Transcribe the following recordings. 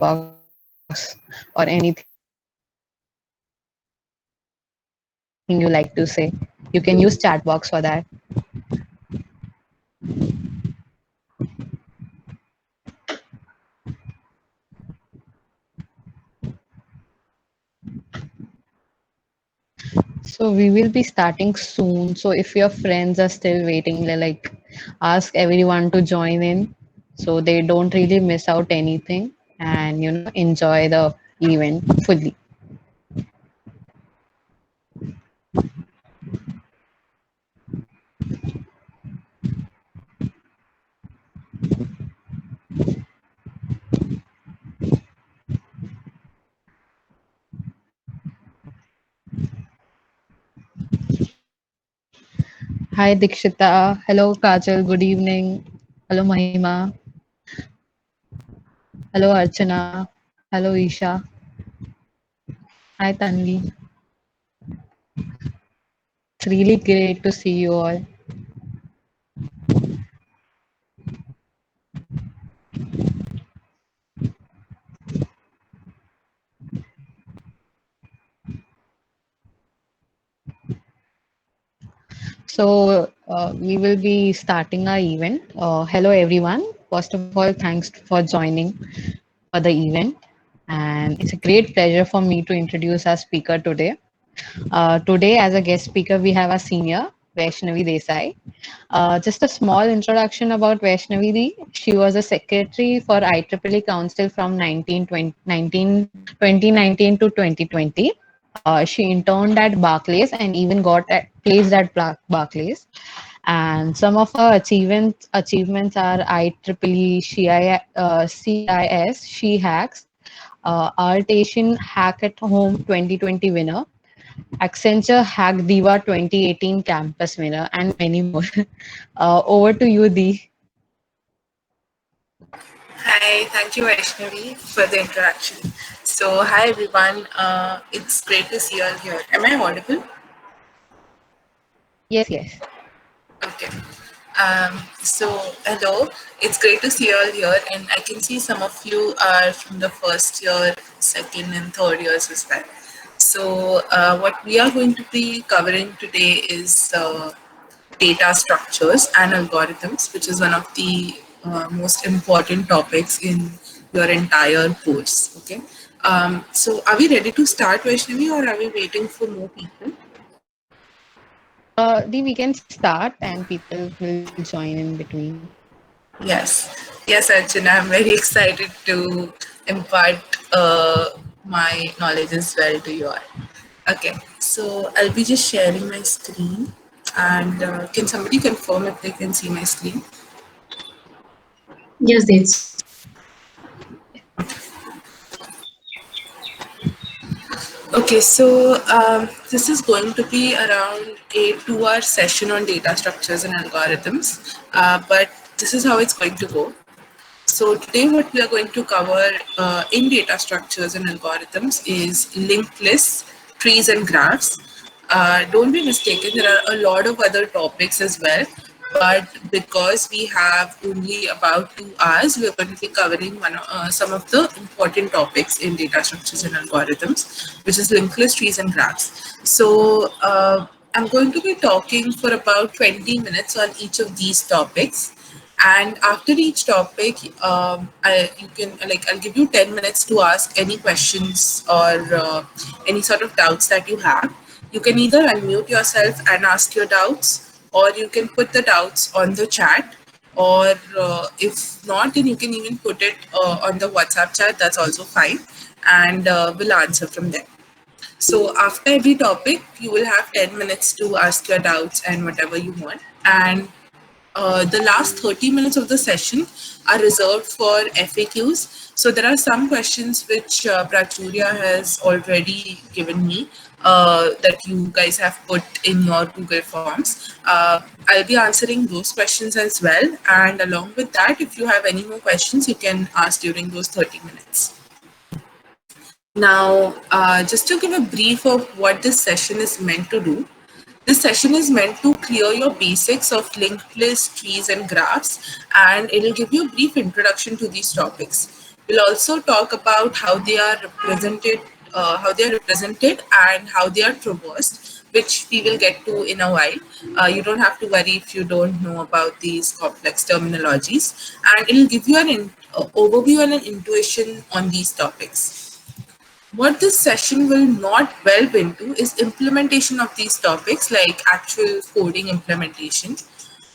box or anything you like to say. You can use chat box for that. So we will be starting soon. So if your friends are still waiting, like ask everyone to join in so they don't really miss out anything and enjoy the event fully. Hi Dikshita. Hello Kajal. Good evening. Hello Mahima. Hello Archana. Hello Isha. Hi Tanvi. It's really great to see you all. So we will be starting our event. Hello everyone. First of all, thanks for joining for the event. And it's a great pleasure for me to introduce our speaker today. Today, as a guest speaker, we have our senior, Vaishnavi Desai. Just a small introduction about Vaishnavi Di. She was a secretary for IEEE Council from 2019 to 2020. She interned at Barclays and even placed at Barclays. And some of her achievements are IEEE, CIS, She Hacks, Art Asian Hack at Home 2020 winner, Accenture Hack Diva 2018 campus winner, and many more. Over to you, Dee. Hi, thank you Vaishnavi for the introduction. So, hi everyone, it's great to see you all here. Am I audible? Yes, yes. Okay. Hello, it's great to see you all here, and I can see some of you are from the first year, second, and third years as well. So, what we are going to be covering today is data structures and algorithms, which is one of the most important topics in your entire course. Okay. So, are we ready to start, Vaishnavi, or are we waiting for more people? Dee, we can start and people will join in between. Yes, Archana, I'm very excited to impart my knowledge as well to you all. Okay, so I'll be just sharing my screen, and can somebody confirm if they can see my screen? Yes, it's Okay, so this is going to be around a 2 hour session on data structures and algorithms, but this is how it's going to go. So today what we are going to cover in data structures and algorithms is linked lists, trees and graphs. Don't be mistaken, there are a lot of other topics as well, but because we have only about 2 hours, we are going to be covering some of the important topics in data structures and algorithms, which is linked list, trees and graphs. So I'm going to be talking for about 20 minutes on each of these topics, and after each topic you can, like, I'll give you 10 minutes to ask any questions or any sort of doubts that you have. You can either unmute yourself and ask your doubts, or you can put the doubts on the chat, or if not, then you can even put it on the WhatsApp chat. That's also fine, and we'll answer from there. So after every topic, you will have 10 minutes to ask your doubts and whatever you want. And the last 30 minutes of the session are reserved for FAQs. So there are some questions which Prachurya has already given me that you guys have put in your Google Forms. I'll be answering those questions as well. And along with that, if you have any more questions, you can ask during those 30 minutes. Now, just to give a brief of what this session is meant to do, this session is meant to clear your basics of linked lists, trees, and graphs, and it will give you a brief introduction to these topics. We'll also talk about how they are represented and how they are traversed, which we will get to in a while. You don't have to worry if you don't know about these complex terminologies, and it'll give you an overview and an intuition on these topics. What this session will not delve into is implementation of these topics, like actual coding implementation,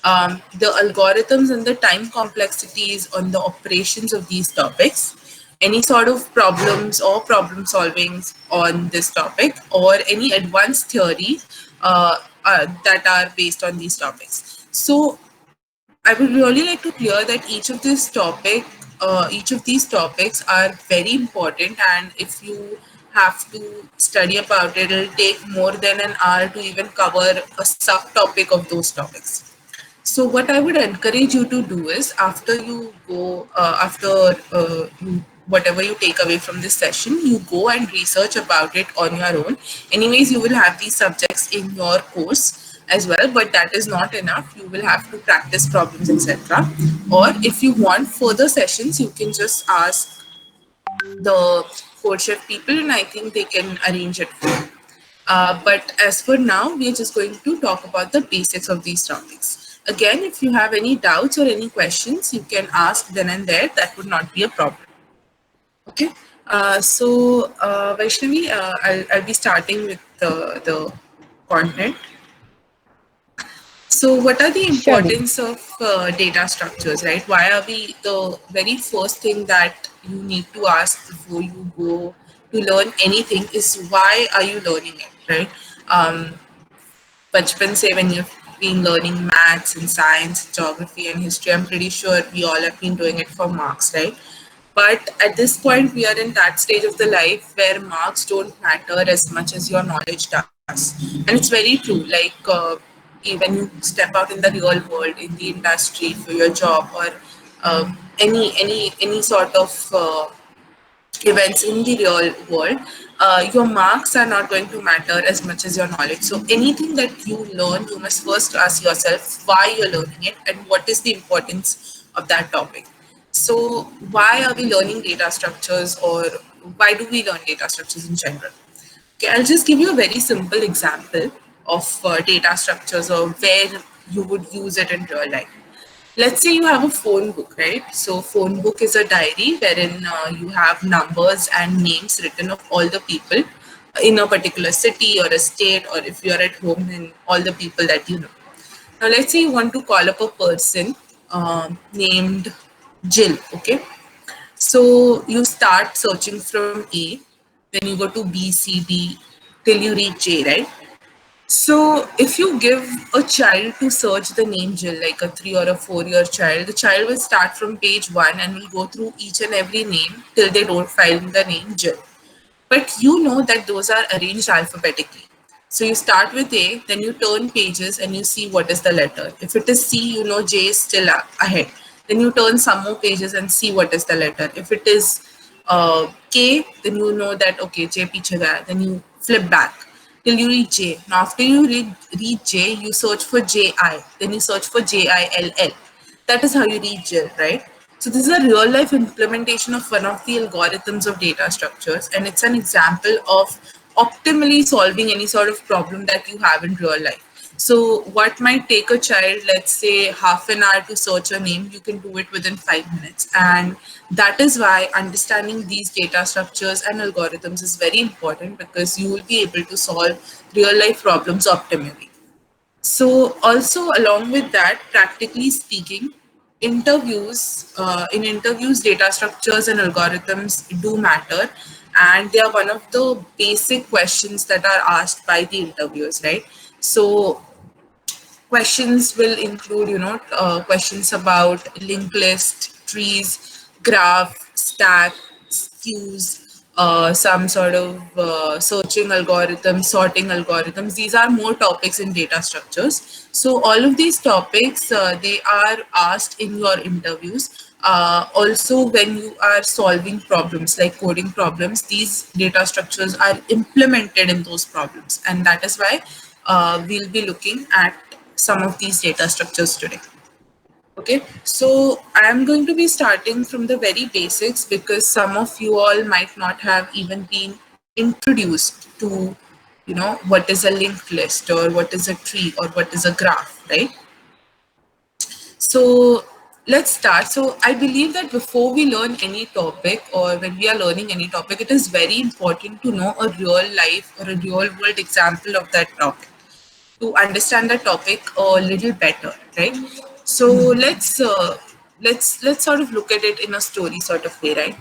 the algorithms and the time complexities on the operations of these topics, any sort of problems or problem solving on this topic, or any advanced theories that are based on these topics. So I would really like to clear that each of these topics are very important, and if you have to study about it, it'll take more than an hour to even cover a subtopic of those topics. So what I would encourage you to do is whatever you take away from this session, you go and research about it on your own. Anyways, you will have these subjects in your course as well, but that is not enough. You will have to practice problems, etc. Or if you want further sessions, you can just ask the code chef people, and I think they can arrange it for you. But as for now, we are just going to talk about the basics of these topics. Again, if you have any doubts or any questions, you can ask then and there. That would not be a problem. Okay. Vaishnavi, I'll be starting with the content. So, what are the Surely. importance of data structures, right? Why are we the very first thing that you need to ask before you go to learn anything is why are you learning it, right? बचपन से when you've been learning maths and science, geography and history, I'm pretty sure we all have been doing it for marks, right? But at this point, we are in that stage of the life where marks don't matter as much as your knowledge does. And it's very true. Like when you step out in the real world, in the industry for your job, or any sort of events in the real world, your marks are not going to matter as much as your knowledge. So anything that you learn, you must first ask yourself why you're learning it and what is the importance of that topic. So why are we learning data structures, or why do we learn data structures in general? Okay, I'll just give you a very simple example of data structures or where you would use it in real life. Let's say you have a phone book, right? So phone book is a diary wherein you have numbers and names written of all the people in a particular city or a state, or if you're at home, then all the people that you know. Now let's say you want to call up a person named Jill, okay? So you start searching from A, then you go to B, C, D till you reach J, right? So if you give a child to search the name Jill, like a 3 or a 4 year child, the child will start from page one and will go through each and every name till they don't find the name Jill. But you know that those are arranged alphabetically. So you start with A, then you turn pages and you see what is the letter. If it is C, you know J is still ahead. Then you turn some more pages and see what is the letter. If it is K, then you know that okay, J piche gaya. Then you flip back till you reach J. Now after you reach J, you search for JI. Then you search for JILL. That is how you reach Jill, right? So this is a real life implementation of one of the algorithms of data structures, and it's an example of optimally solving any sort of problem that you have in real life. So what might take a child, let's say half an hour to search a name, you can do it within 5 minutes. And that is why understanding these data structures and algorithms is very important, because you will be able to solve real life problems optimally. So also along with that, practically speaking, in interviews, data structures and algorithms do matter, and they are one of the basic questions that are asked by the interviewers, right? So questions will include, questions about linked list, trees, graph, stack, queues, some sort of searching algorithms, sorting algorithms. These are more topics in data structures. So all of these topics, they are asked in your interviews. Also, when you are solving problems like coding problems, these data structures are implemented in those problems. And that is why we'll be looking at some of these data structures today. Okay, so I am going to be starting from the very basics because some of you all might not have even been introduced to, what is a linked list or what is a tree or what is a graph, right? So let's start. So I believe that before we learn any topic or when we are learning any topic, it is very important to know a real life or a real world example of that topic to understand the topic a little better, right? So let's sort of look at it in a story sort of way, right?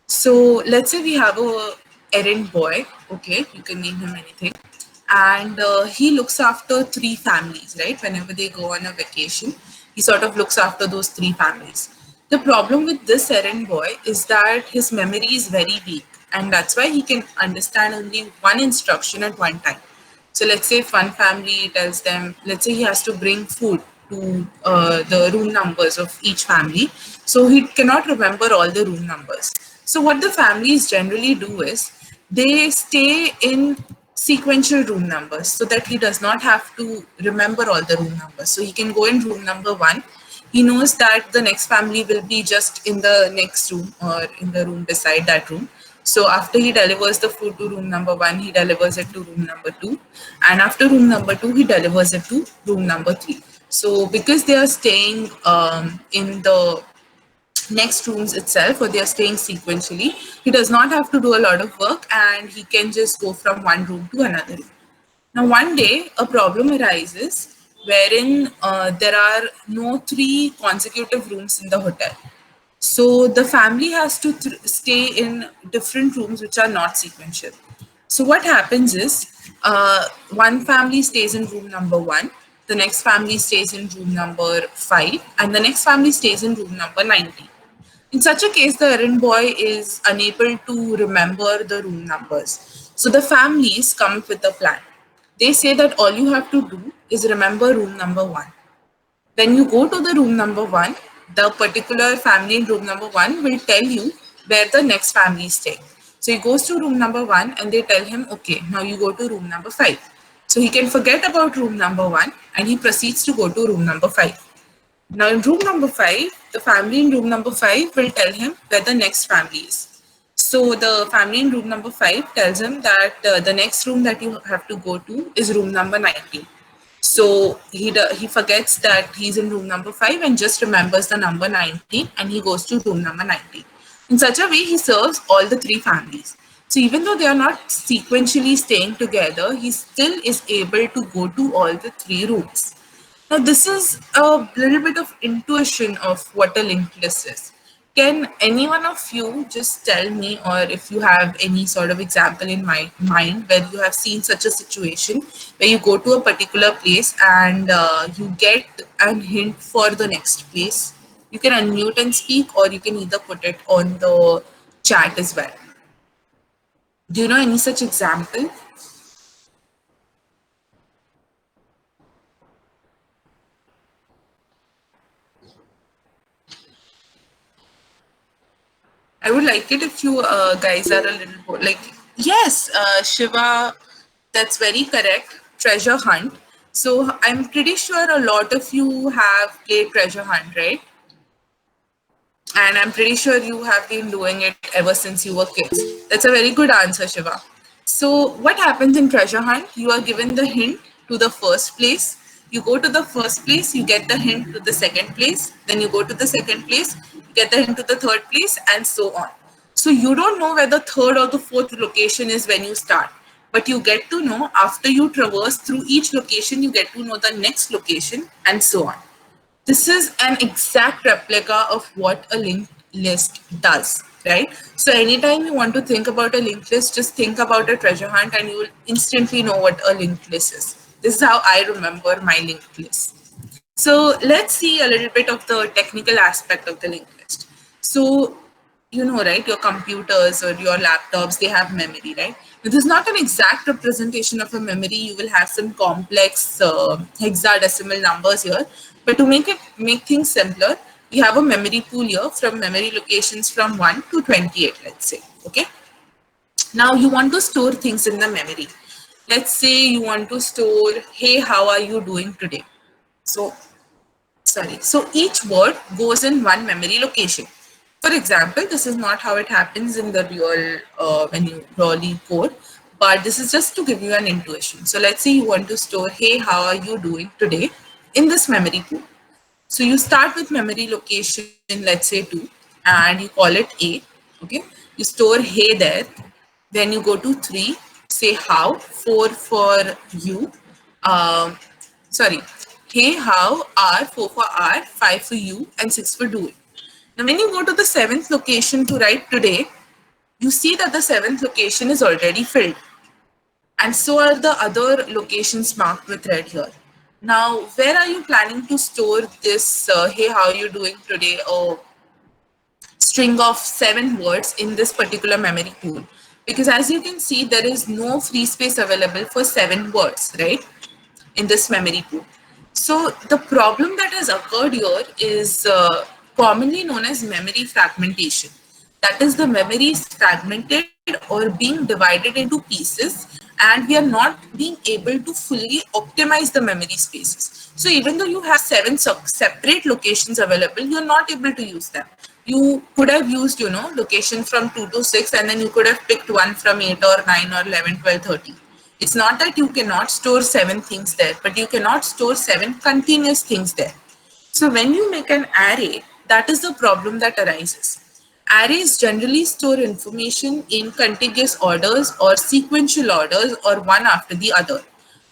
So let's say we have a errand boy, okay, you can name him anything, and he looks after three families, right? Whenever they go on a vacation, he sort of looks after those three families. The problem with this errand boy is that his memory is very weak, and that's why he can understand only one instruction at one time. So let's say if one family tells them, let's say he has to bring food to the room numbers of each family. So he cannot remember all the room numbers. So what the families generally do is they stay in sequential room numbers so that he does not have to remember all the room numbers. So he can go in room number one. He knows that the next family will be just in the next room or in the room beside that room. So after he delivers the food to room number one, he delivers it to room number two. And after room number two, he delivers it to room number three. So because they are staying in the next rooms itself or they are staying sequentially, he does not have to do a lot of work and he can just go from one room to another room. Now, one day, a problem arises wherein there are no three consecutive rooms in the hotel. So the family has to stay in different rooms which are not sequential. So what happens is one family stays in room number one, the next family stays in room number five, and the next family stays in room number 90. In such a case, the errand boy is unable to remember the room numbers. So the families come up with a plan. They say that all you have to do is remember room number one. When you go to the room number one, the particular family in room number one will tell you where the next family is staying. So he goes to room number one and they tell him, okay, now you go to room number five. So he can forget about room number one and he proceeds to go to room number five. Now, in room number five, the family in room number five will tell him where the next family is. So, the family in room number five tells him that the next room that you have to go to is room number 90. So, he forgets that he's in room number five and just remembers the number 90 and he goes to room number 90. In such a way, he serves all the three families. So, even though they are not sequentially staying together, he still is able to go to all the three rooms. Now, this is a little bit of intuition of what a linked list is. Can any one of you just tell me, or if you have any sort of example in my mind where you have seen such a situation where you go to a particular place and you get a hint for the next place? You can unmute and speak, or you can either put it on the chat as well. Do you know any such example? I would like it if you guys are a little more like, yes, Shiva, that's very correct. Treasure hunt. So I'm pretty sure a lot of you have played treasure hunt, right? And I'm pretty sure you have been doing it ever since you were kids. That's a very good answer, Shiva. So what happens in treasure hunt? You are given the hint to the first place. You go to the first place, you get the hint to the second place. Then you go to the second place, you get the hint to the third place, and so on. So you don't know where the third or the fourth location is when you start. But you get to know after you traverse through each location, you get to know the next location, and so on. This is an exact replica of what a linked list does, right? So anytime you want to think about a linked list, just think about a treasure hunt and you will instantly know what a linked list is. This is how I remember my linked list. So let's see a little bit of the technical aspect of the linked list. So you know, right, your computers or your laptops, they have memory, right? This is not an exact representation of a memory. You will have some complex hexadecimal numbers here. But to make things simpler, we have a memory pool here from memory locations from 1 to 28, let's say, okay? Now you want to store things in the memory. Let's say you want to store, hey, how are you doing today? So sorry. So each word goes in one memory location. For example, this is not how it happens in the real when you really code, but this is just to give you an intuition. So let's say you want to store, hey, how are you doing today in this memory pool. So you start with memory location, let's say 2, and you call it A. Okay. You store hey there. Then you go to 3, say how, 4 for you. Um, sorry, hey, how, R, 4 for R, 5 for you, and 6 for doing. Now, when you go to the 7th location to write today, you see that the 7th location is already filled. And so are the other locations marked with red here. Now, where are you planning to store this, hey, how are you doing today, or string of 7 words in this particular memory pool? Because as you can see, there is no free space available for 7 words, right, in this memory pool. So the problem that has occurred here is commonly known as memory fragmentation. That is, the memory is fragmented or being divided into pieces, and we are not being able to fully optimize the memory spaces. So even though you have 7 separate locations available, you're not able to use them. You could have used, location from 2 to 6, and then you could have picked one from 8 or 9 or 11, 12, 13. It's not that you cannot store 7 things there, but you cannot store 7 continuous things there. So when you make an array, that is the problem that arises. Arrays generally store information in contiguous orders or sequential orders, or one after the other.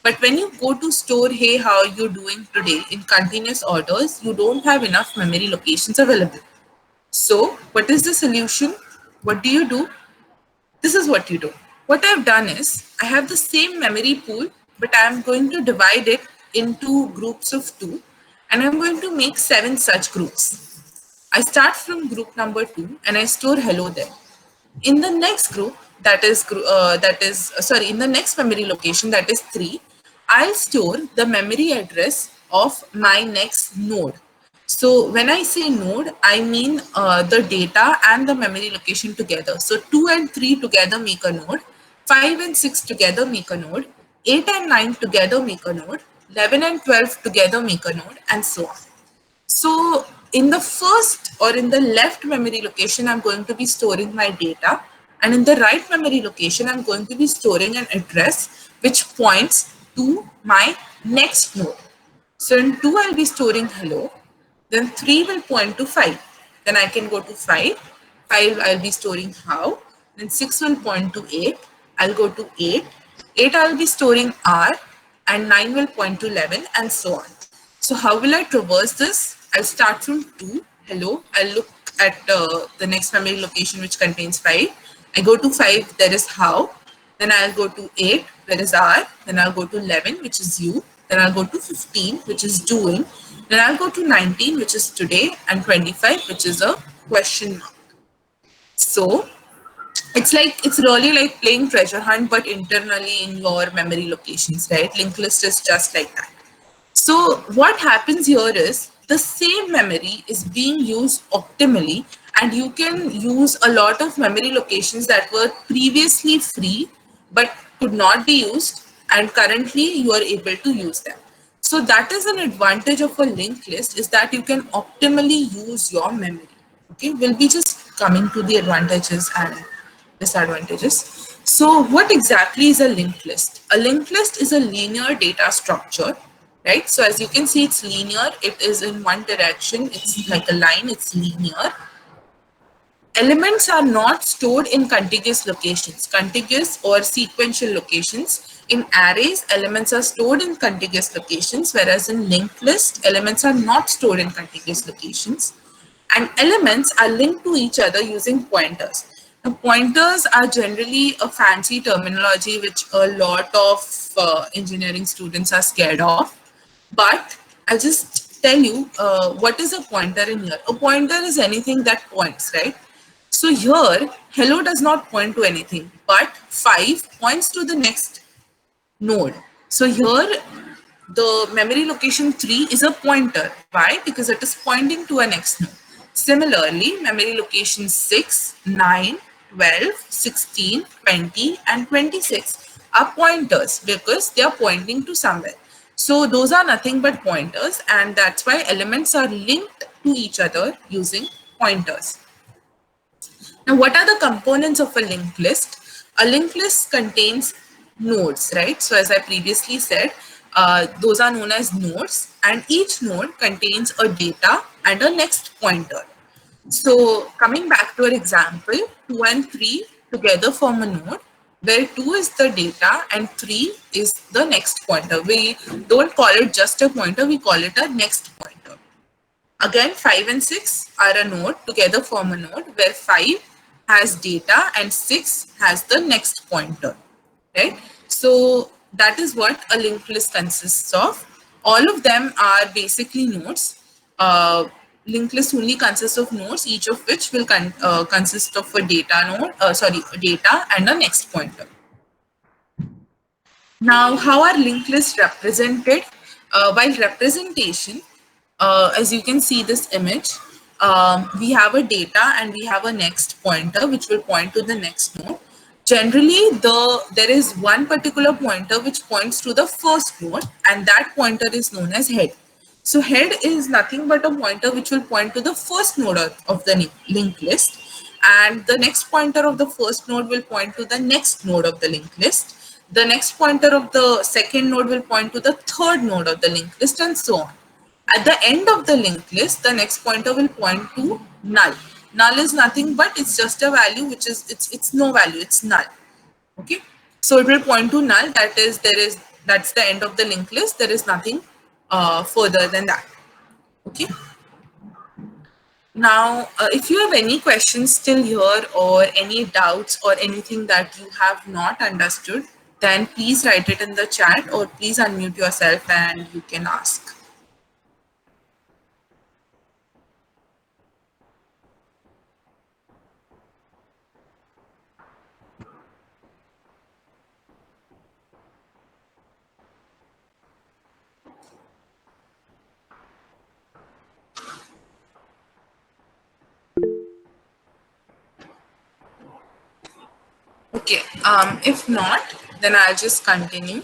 But when you go to store, hey, how are you doing today, in continuous orders, you don't have enough memory locations available. So what is the solution? What do? This is what you do. What I've done is, I have the same memory pool, but I'm going to divide it into groups of 2, and I'm going to make 7 such groups. I start from group number 2 and I store hello there. In the next group, in the next memory location, that is 3, I'll store the memory address of my next node. So when I say node, I mean the data and the memory location together. So 2 and 3 together make a node, 5 and 6 together make a node, 8 and 9 together make a node, 11 and 12 together make a node, and so on. So in the first, or in the left memory location, I'm going to be storing my data. And in the right memory location, I'm going to be storing an address which points to my next node. So in 2, I'll be storing hello. Then 3 will point to 5. Then I can go to 5. 5, I'll be storing how. Then 6 will point to 8. I'll go to 8. 8, I'll be storing R. And 9 will point to 11, and so on. So how will I traverse this? I'll start from 2, hello. I'll look at the next memory location, which contains 5. I go to 5, there is how. Then I'll go to 8, there is R. Then I'll go to 11, which is you. Then I'll go to 15, which is doing. Then I'll go to 19, which is today, and 25, which is a question mark. So it's really like playing treasure hunt, but internally in your memory locations, right? Linked list is just like that. So what happens here is, the same memory is being used optimally, and you can use a lot of memory locations that were previously free but could not be used, and currently you are able to use them. So that is an advantage of a linked list, is that you can optimally use your memory. Okay, we'll be just coming to the advantages and disadvantages. So what exactly is a linked list? A linked list is a linear data structure, right? So as you can see, it's linear. It is in one direction. It's like a line. It's linear. Elements are not stored in contiguous locations, contiguous or sequential locations. In arrays, elements are stored in contiguous locations, whereas in linked list, elements are not stored in contiguous locations. And elements are linked to each other using pointers. Now, pointers are generally a fancy terminology which a lot of engineering students are scared of. But I'll just tell you what is a pointer in here. A pointer is anything that points, right? So here, hello does not point to anything, but 5 points to the next node. So here, the memory location 3 is a pointer. Why? Because it is pointing to a next node. Similarly, memory location 6, 9, 12, 16, 20, and 26 are pointers because they are pointing to somewhere. So those are nothing but pointers, and that's why elements are linked to each other using pointers. Now, what are the components of a linked list? A linked list contains nodes, right? So as I previously said, those are known as nodes, and each node contains a data and a next pointer. So coming back to our example, 2 and 3 together form a node where 2 is the data and 3 is the next pointer. We don't call it just a pointer, we call it a next pointer. Again, 5 and 6 are a node, together form a node where 5 has data and 6 has the next pointer, right? So that is what a linked list consists of. All of them are basically nodes. Linked list only consists of nodes, each of which will consist of a data node, data and a next pointer. Now, how are linked lists represented? While representation, as you can see this image, we have a data and we have a next pointer which will point to the next node. Generally, there is one particular pointer which points to the first node, and that pointer is known as head. So head is nothing but a pointer which will point to the first node of the linked list, and the next pointer of the first node will point to the next node of the linked list. The next pointer of the second node will point to the third node of the linked list, and so on. At the end of the linked list, the next pointer will point to null. Null is nothing but it's just a value which is it's no value, it's null. Okay, so it will point to null. That's the end of the linked list. There is nothing further than that. Okay. Now, if you have any questions still here or any doubts or anything that you have not understood, then please write it in the chat or please unmute yourself and you can ask. Okay, if not, then I'll just continue.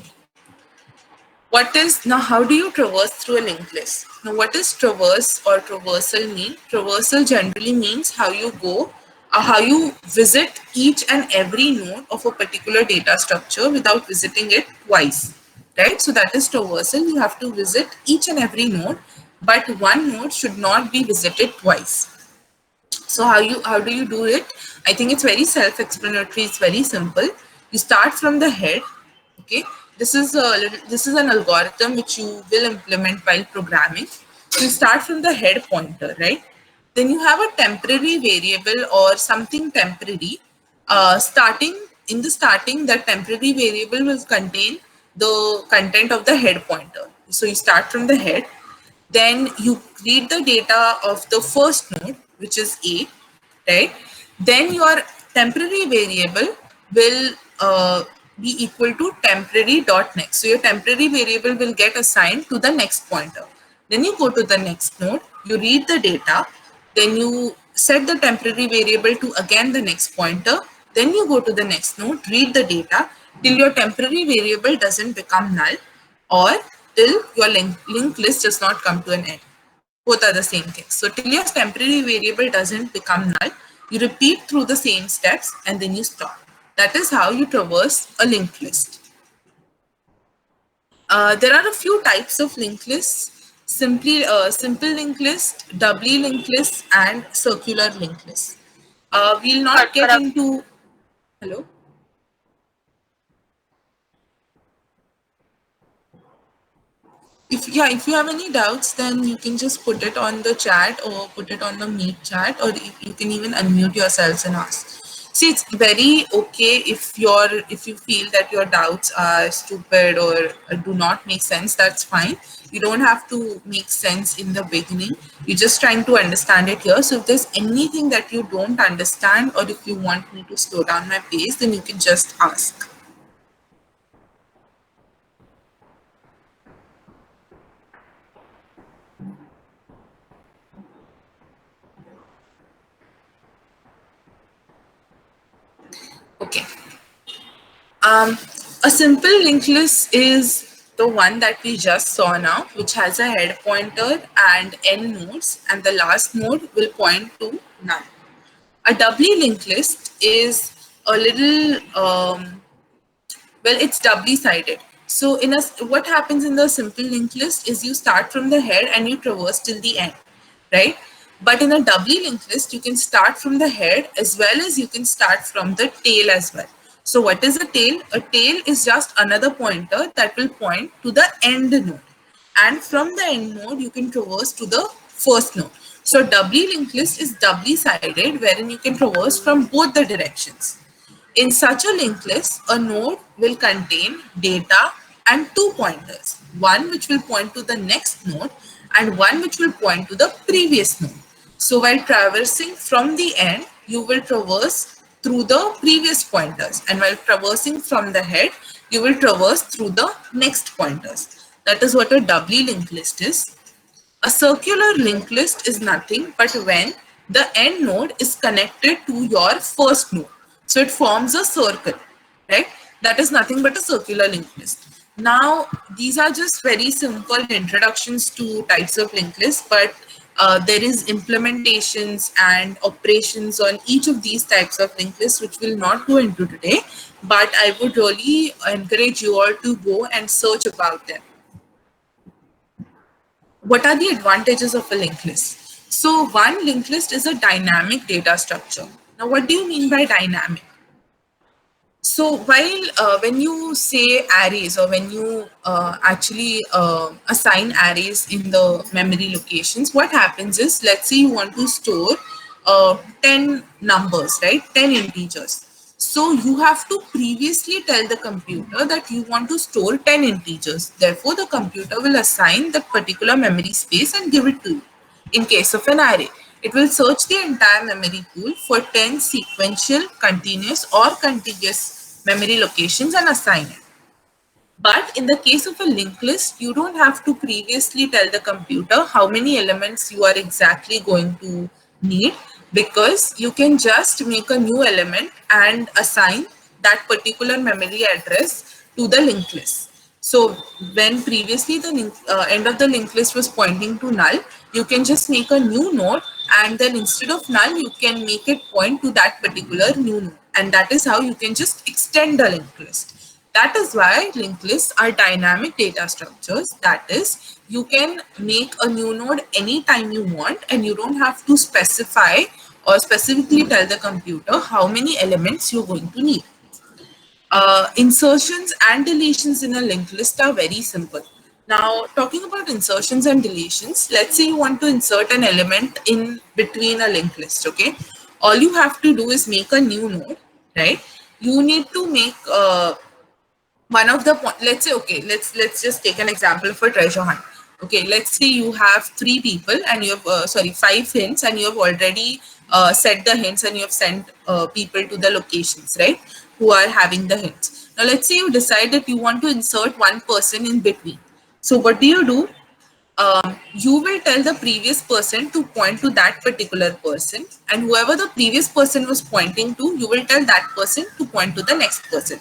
How do you traverse through a linked list? Now, what does traverse or traversal mean? Traversal generally means how you go, how you visit each and every node of a particular data structure without visiting it twice, right? So that is traversal. You have to visit each and every node, but one node should not be visited twice. So how do you do it? I think it's very self-explanatory. It's very simple. You start from the head. Okay, this is an algorithm which you will implement while programming. So you start from the head pointer, right? Then you have a temporary variable or something temporary. Starting, that temporary variable will contain the content of the head pointer. So you start from the head, then you read the data of the first node, which is A, right? Then your temporary variable will be equal to temporary dot next. So your temporary variable will get assigned to the next pointer. Then you go to the next node, you read the data, then you set the temporary variable to again the next pointer. Then you go to the next node, read the data till your temporary variable doesn't become null or till your linked list does not come to an end. Both are the same thing. So till your temporary variable doesn't become null, you repeat through the same steps and then you stop. That is how you traverse a linked list. There are a few types of linked lists: simple linked list, doubly linked list, and circular linked list. We'll not get into. Hello. If you have any doubts, then you can just put it on the chat or put it on the Meet chat, or you can even unmute yourselves and ask. See, it's very okay if you feel that your doubts are stupid or do not make sense. That's fine. You don't have to make sense in the beginning. You're just trying to understand it here. So if there's anything that you don't understand, or if you want me to slow down my pace, then you can just ask. Okay. A simple linked list is the one that we just saw now, which has a head pointer and n nodes, and the last node will point to none. A doubly linked list is a little, well, it's doubly sided. So what happens in the simple linked list is you start from the head and you traverse till the end, right? But in a doubly linked list, you can start from the head as well as you can start from the tail as well. So what is a tail? A tail is just another pointer that will point to the end node. And from the end node, you can traverse to the first node. So doubly linked list is doubly sided, wherein you can traverse from both the directions. In such a linked list, a node will contain data and two pointers, one which will point to the next node and one which will point to the previous node. So while traversing from the end, you will traverse through the previous pointers, and while traversing from the head, you will traverse through the next pointers. That is what a doubly linked list is. A circular linked list is nothing but when the end node is connected to your first node. So it forms a circle, right? That is nothing but a circular linked list. Now, these are just very simple introductions to types of linked lists, but there is implementations and operations on each of these types of linked lists, which we'll not go into today, but I would really encourage you all to go and search about them. What are the advantages of a linked list? So one linked list is a dynamic data structure. Now, what do you mean by dynamic? So while when you say arrays, or when you actually assign arrays in the memory locations, what happens is, let's say you want to store 10 numbers, right? 10 integers. So you have to previously tell the computer that you want to store 10 integers. Therefore, the computer will assign that particular memory space and give it to you. In case of an array, it will search the entire memory pool for 10 sequential, continuous or contiguous memory locations and assign it. But in the case of a linked list, you don't have to previously tell the computer how many elements you are exactly going to need, because you can just make a new element and assign that particular memory address to the linked list. So when previously the end of the linked list was pointing to null, you can just make a new node, and then instead of null, you can make it point to that particular new node. And that is how you can just extend the linked list. That is why linked lists are dynamic data structures. That is, you can make a new node anytime you want, and you don't have to specify or specifically tell the computer how many elements you're going to need. Insertions and deletions in a linked list are very simple. Now, talking about insertions and deletions, let's say you want to insert an element in between a linked list, okay? All you have to do is make a new node, right? You need to make one of the, let's say, okay, let's just take an example for treasure hunt. Okay, let's say you have 3 people and you have, 5 hints, and you have already set the hints and you have sent people to the locations, right, who are having the hints. Now, let's say you decide that you want to insert one person in between. So what do? You will tell the previous person to point to that particular person, and whoever the previous person was pointing to, you will tell that person to point to the next person.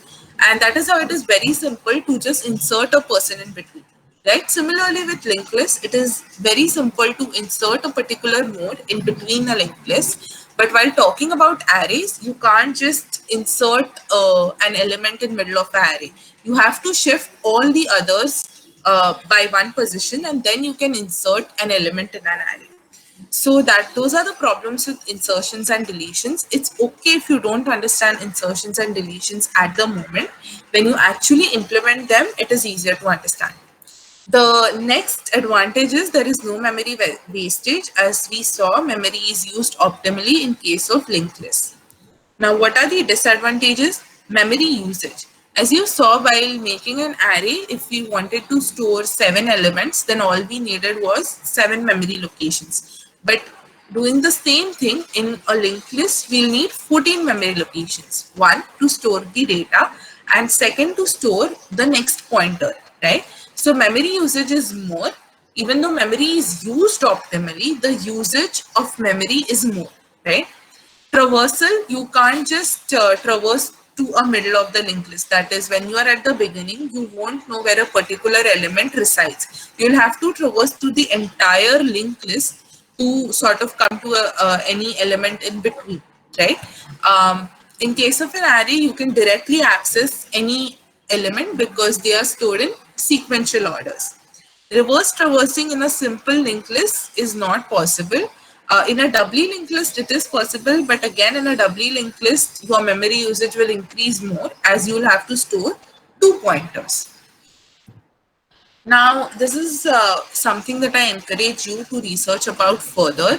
And that is how it is very simple to just insert a person in between. Right? Similarly with linked list, it is very simple to insert a particular node in between a linked list. But while talking about arrays, you can't just insert an element in middle of an array. You have to shift all the others by one position, and then you can insert an element in an array. So those are the problems with insertions and deletions. It's okay if you don't understand insertions and deletions at the moment. When you actually implement them, it is easier to understand. The next advantage is there is no memory wastage. As we saw, memory is used optimally in case of linked lists. Now, what are the disadvantages? Memory usage. As you saw, while making an array, if we wanted to store 7 elements, then all we needed was 7 memory locations. But doing the same thing in a linked list, we'll need 14 memory locations. One, to store the data, and second, to store the next pointer, right? So memory usage is more. Even though memory is used optimally, the usage of memory is more, right? Traversal, you can't just traverse to a middle of the linked list. That is, when you are at the beginning, you won't know where a particular element resides. You'll have to traverse through the entire linked list to sort of come to any element in between, right? In case of an array, you can directly access any element because they are stored in sequential orders. Reverse traversing in a simple linked list is not possible. In a doubly linked list, it is possible, but again, in a doubly linked list, your memory usage will increase more as you will have to store 2 pointers. Now, this is something that I encourage you to research about further.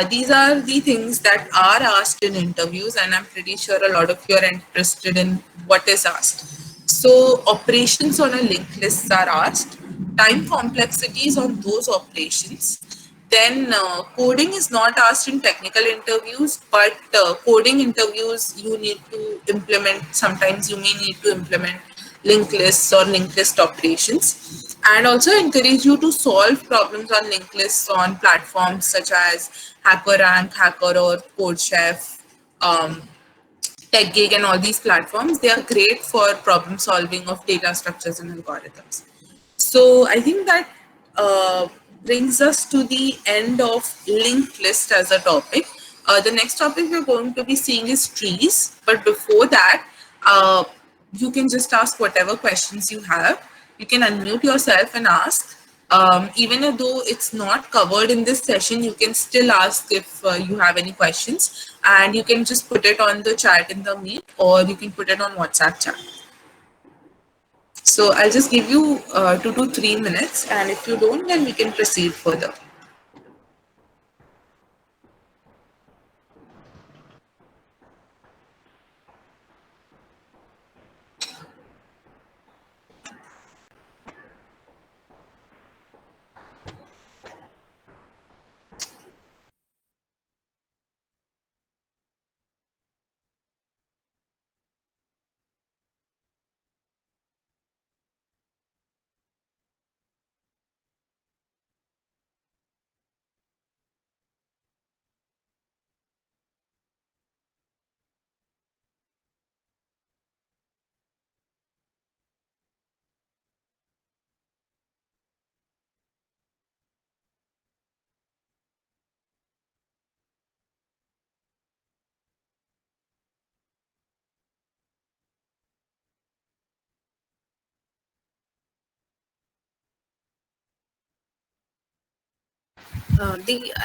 These are the things that are asked in interviews, and I'm pretty sure a lot of you are interested in what is asked. So, operations on a linked list are asked, time complexities on those operations. Then, coding is not asked in technical interviews, but coding interviews you need to implement. Sometimes you may need to implement linked lists or linked list operations, and also encourage you to solve problems on linked lists on platforms such as HackerRank, Hacker, or CodeChef, TechGig, and all these platforms. They are great for problem solving of data structures and algorithms. So I think that brings us to the end of linked list as a topic. The next topic we're going to be seeing is trees. But before that, you can just ask whatever questions you have. You can unmute yourself and ask. Even though it's not covered in this session, you can still ask if you have any questions, and you can just put it on the chat in the Meet, or you can put it on WhatsApp chat. So I'll just give you 2 to 3 minutes, and if you don't, then we can proceed further.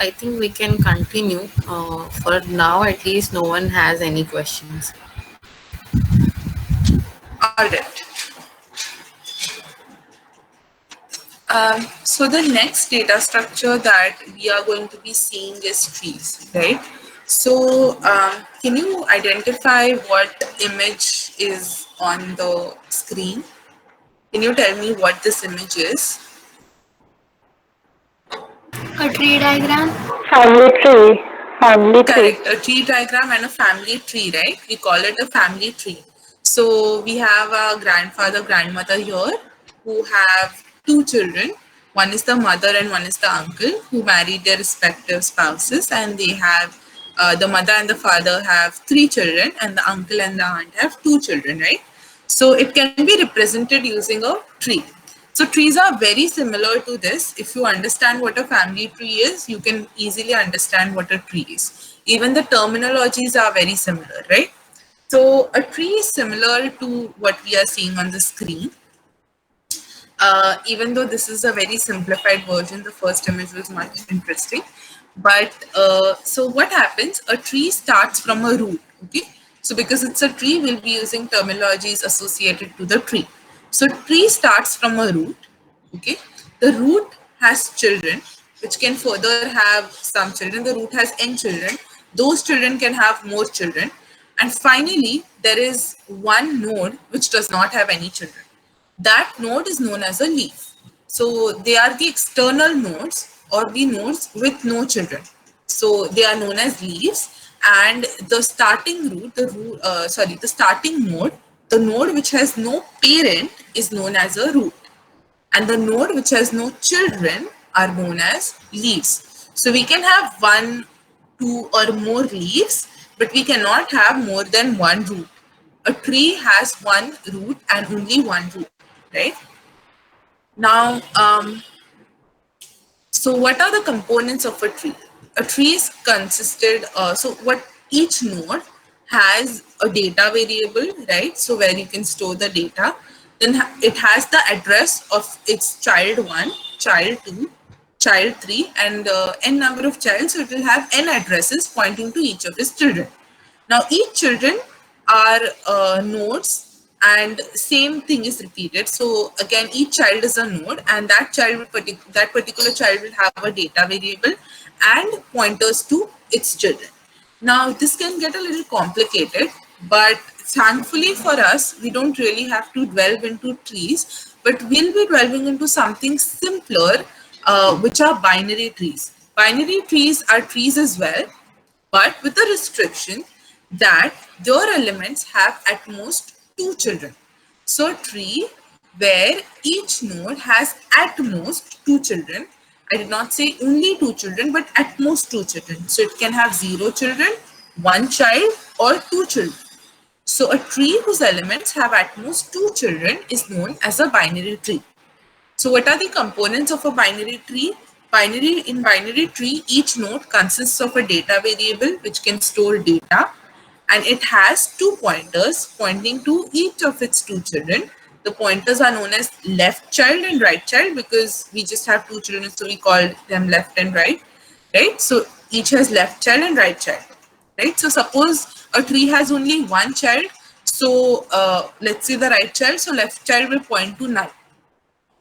I think we can continue. For now, at least, no one has any questions. All right. So the next data structure that we are going to be seeing is trees, right? So can you identify what image is on the screen? Can you tell me what this image is? A tree diagram? Family tree. Family tree. Correct, a tree diagram and a family tree, right? We call it a family tree. So we have a grandfather, grandmother here who have 2 children. One is the mother and one is the uncle who married their respective spouses, and they have the mother and the father have 3 children, and the uncle and the aunt have 2 children, right? So it can be represented using a tree. So trees are very similar to this. If you understand what a family tree is, you can easily understand what a tree is. Even the terminologies are very similar, right? So a tree is similar to what we are seeing on the screen. Even though this is a very simplified version, the first image was much interesting. But so what happens? A tree starts from a root, okay? So because it's a tree, we'll be using terminologies associated to the tree. So tree starts from a root, okay? The root has children, which can further have some children. The root has n children. Those children can have more children. And finally, there is one node which does not have any children. That node is known as a leaf. So they are the external nodes or the nodes with no children. So they are known as leaves, and the starting root, the starting node, the node which has no parent is known as a root, and the node which has no children are known as leaves. So we can have 1, 2, or more leaves, but we cannot have more than one root. a tree has one root and only one root, right? Now, so what are the components of a tree? A tree is consisted, so what each node has a data variable, right? So where you can store the data. Then it has the address of its child 1, child 2, child 3, and n number of children. So it will have n addresses pointing to each of its children. Now each children are nodes, and same thing is repeated. So again, each child is a node, and that that particular child will have a data variable and pointers to its children. Now this can get a little complicated, but thankfully for us, we don't really have to delve into trees, but we'll be delving into something simpler, which are binary trees. Binary trees are trees as well, but with the restriction that their elements have at most 2 children. So a tree where each node has at most 2 children. I did not say only 2 children, but at most 2 children. So it can have 0 children, 1 child, or 2 children. So a tree whose elements have at most 2 children is known as a binary tree. So what are the components of a binary tree? In binary tree, each node consists of a data variable which can store data, and it has 2 pointers pointing to each of its 2 children. The pointers are known as left child and right child because we just have 2 children, so we call them left and right, right? So each has left child and right child, right? So suppose a tree has only 1 child, so let's say the right child, so left child will point to null.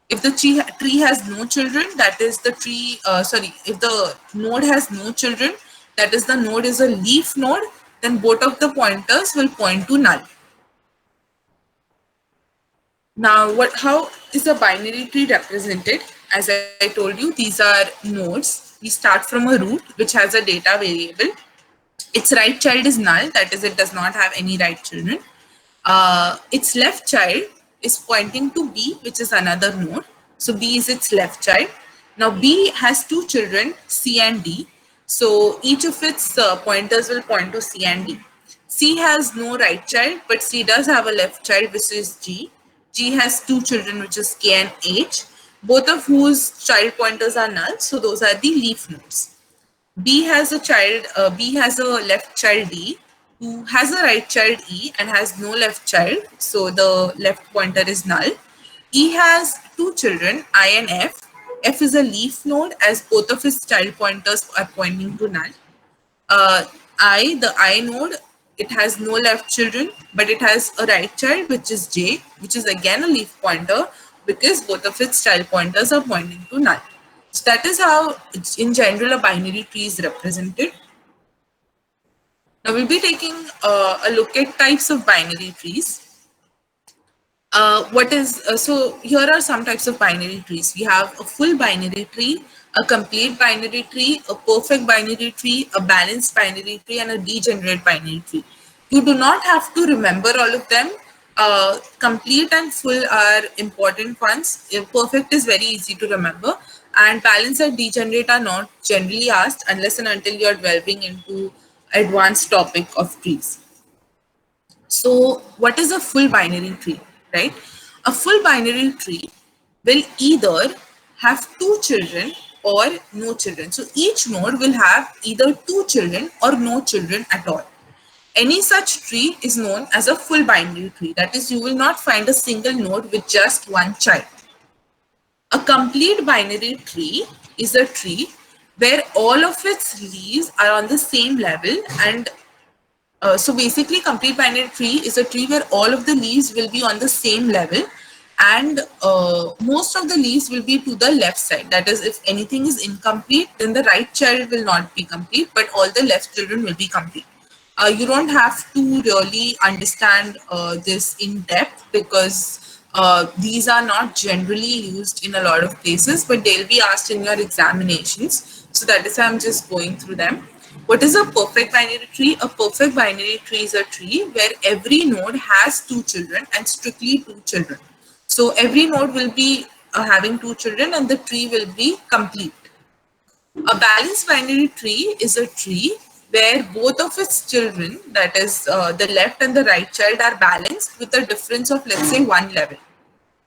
If the tree has no children, that is the tree, if the node has no children, that is the node is a leaf node, then both of the pointers will point to null. Now, how is a binary tree represented? As I told you, these are nodes. We start from a root, which has a data variable. Its right child is null, that is, it does not have any right children. Its left child is pointing to B, which is another node. So B is its left child. Now B has 2 children, C and D. So each of its pointers will point to C and D. C has no right child, but C does have a left child, which is G. G has 2 children, which is K and H, both of whose child pointers are null. So those are the leaf nodes. B has a left child D, who has a right child E and has no left child. So the left pointer is null. E has 2 children, I and F. F is a leaf node as both of his child pointers are pointing to null. The I node, it has no left children, but it has a right child, which is J, which is again a leaf pointer because both of its child pointers are pointing to null. So that is how, in general, a binary tree is represented. Now we'll be taking a look at types of binary trees. So here are some types of binary trees. We have a full binary tree, a complete binary tree, a perfect binary tree, a balanced binary tree, and a degenerate binary tree. You do not have to remember all of them. Complete and full are important ones. Perfect is very easy to remember, and balanced and degenerate are not generally asked unless and until you are delving into advanced topic of trees. So what is a full binary tree, right? A full binary tree will either have 2 children or no children. So each node will have either 2 children or no children at all. Any such tree is known as a full binary tree. That is, you will not find a single node with just 1 child. A complete binary tree is a tree where all of its leaves are on the same level, and so basically complete binary tree is a tree where all of the leaves will be on the same level, and most of the leaves will be to the left side. That is, if anything is incomplete, then the right child will not be complete, but all the left children will be complete. You don't have to really understand this in depth because these are not generally used in a lot of places, but they'll be asked in your examinations. So that is why I'm just going through them. What is a perfect binary tree? A perfect binary tree is a tree where every node has 2 children and strictly 2 children. So every node will be having 2 children and the tree will be complete. A balanced binary tree is a tree where both of its children, that is the left and the right child, are balanced with a difference of, let's say, one level.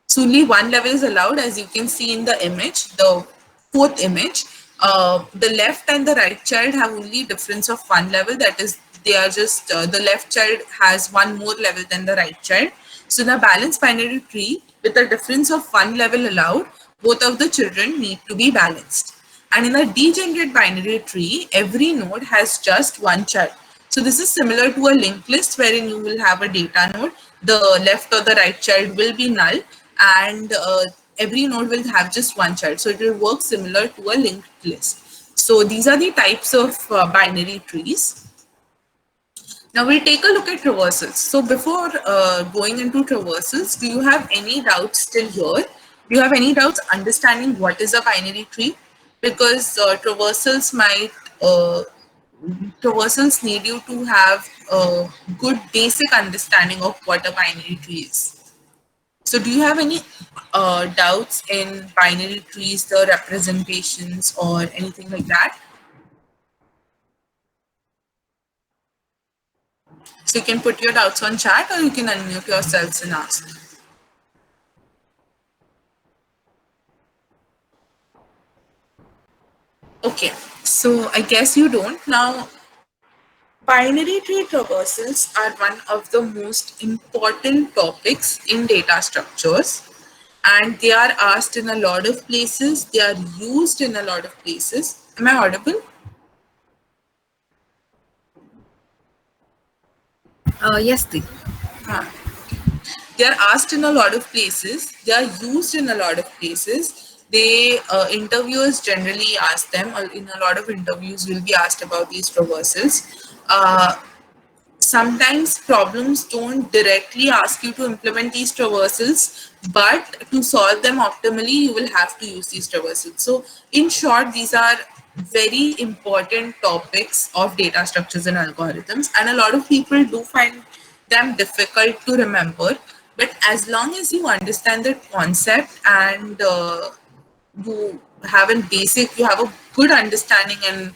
So only one level is allowed, as you can see in the image, the fourth image. The left and the right child have only difference of one level. That is, they are just, the left child has one more level than the right child. So in a balanced binary tree with a difference of one level allowed, both of the children need to be balanced. And in a degenerate binary tree, every node has just one child. So this is similar to a linked list wherein you will have a data node. The left or the right child will be null, and every node will have just one child. So it will work similar to a linked list. So these are the types of binary trees. Now we'll take a look at traversals. So before going into traversals, do you have any doubts still here? Do you have any doubts understanding what is a binary tree? Because traversals need you to have a good basic understanding of what a binary tree is. So do you have any doubts in binary trees, the representations or anything like that? So you can put your doubts on chat, or you can unmute yourselves and ask. Okay, so I guess you don't. Now, binary tree traversals are one of the most important topics in data structures, and they are asked in a lot of places. They are used in a lot of places. Am I audible? Yes, Deep. They are asked in a lot of places. They are used in a lot of places. They interviewers generally ask them. In a lot of interviews, will be asked about these traversals. Sometimes problems don't directly ask you to implement these traversals, but to solve them optimally, you will have to use these traversals. So in short, these are very important topics of data structures and algorithms, and a lot of people do find them difficult to remember. But as long as you understand the concept and you have a good understanding and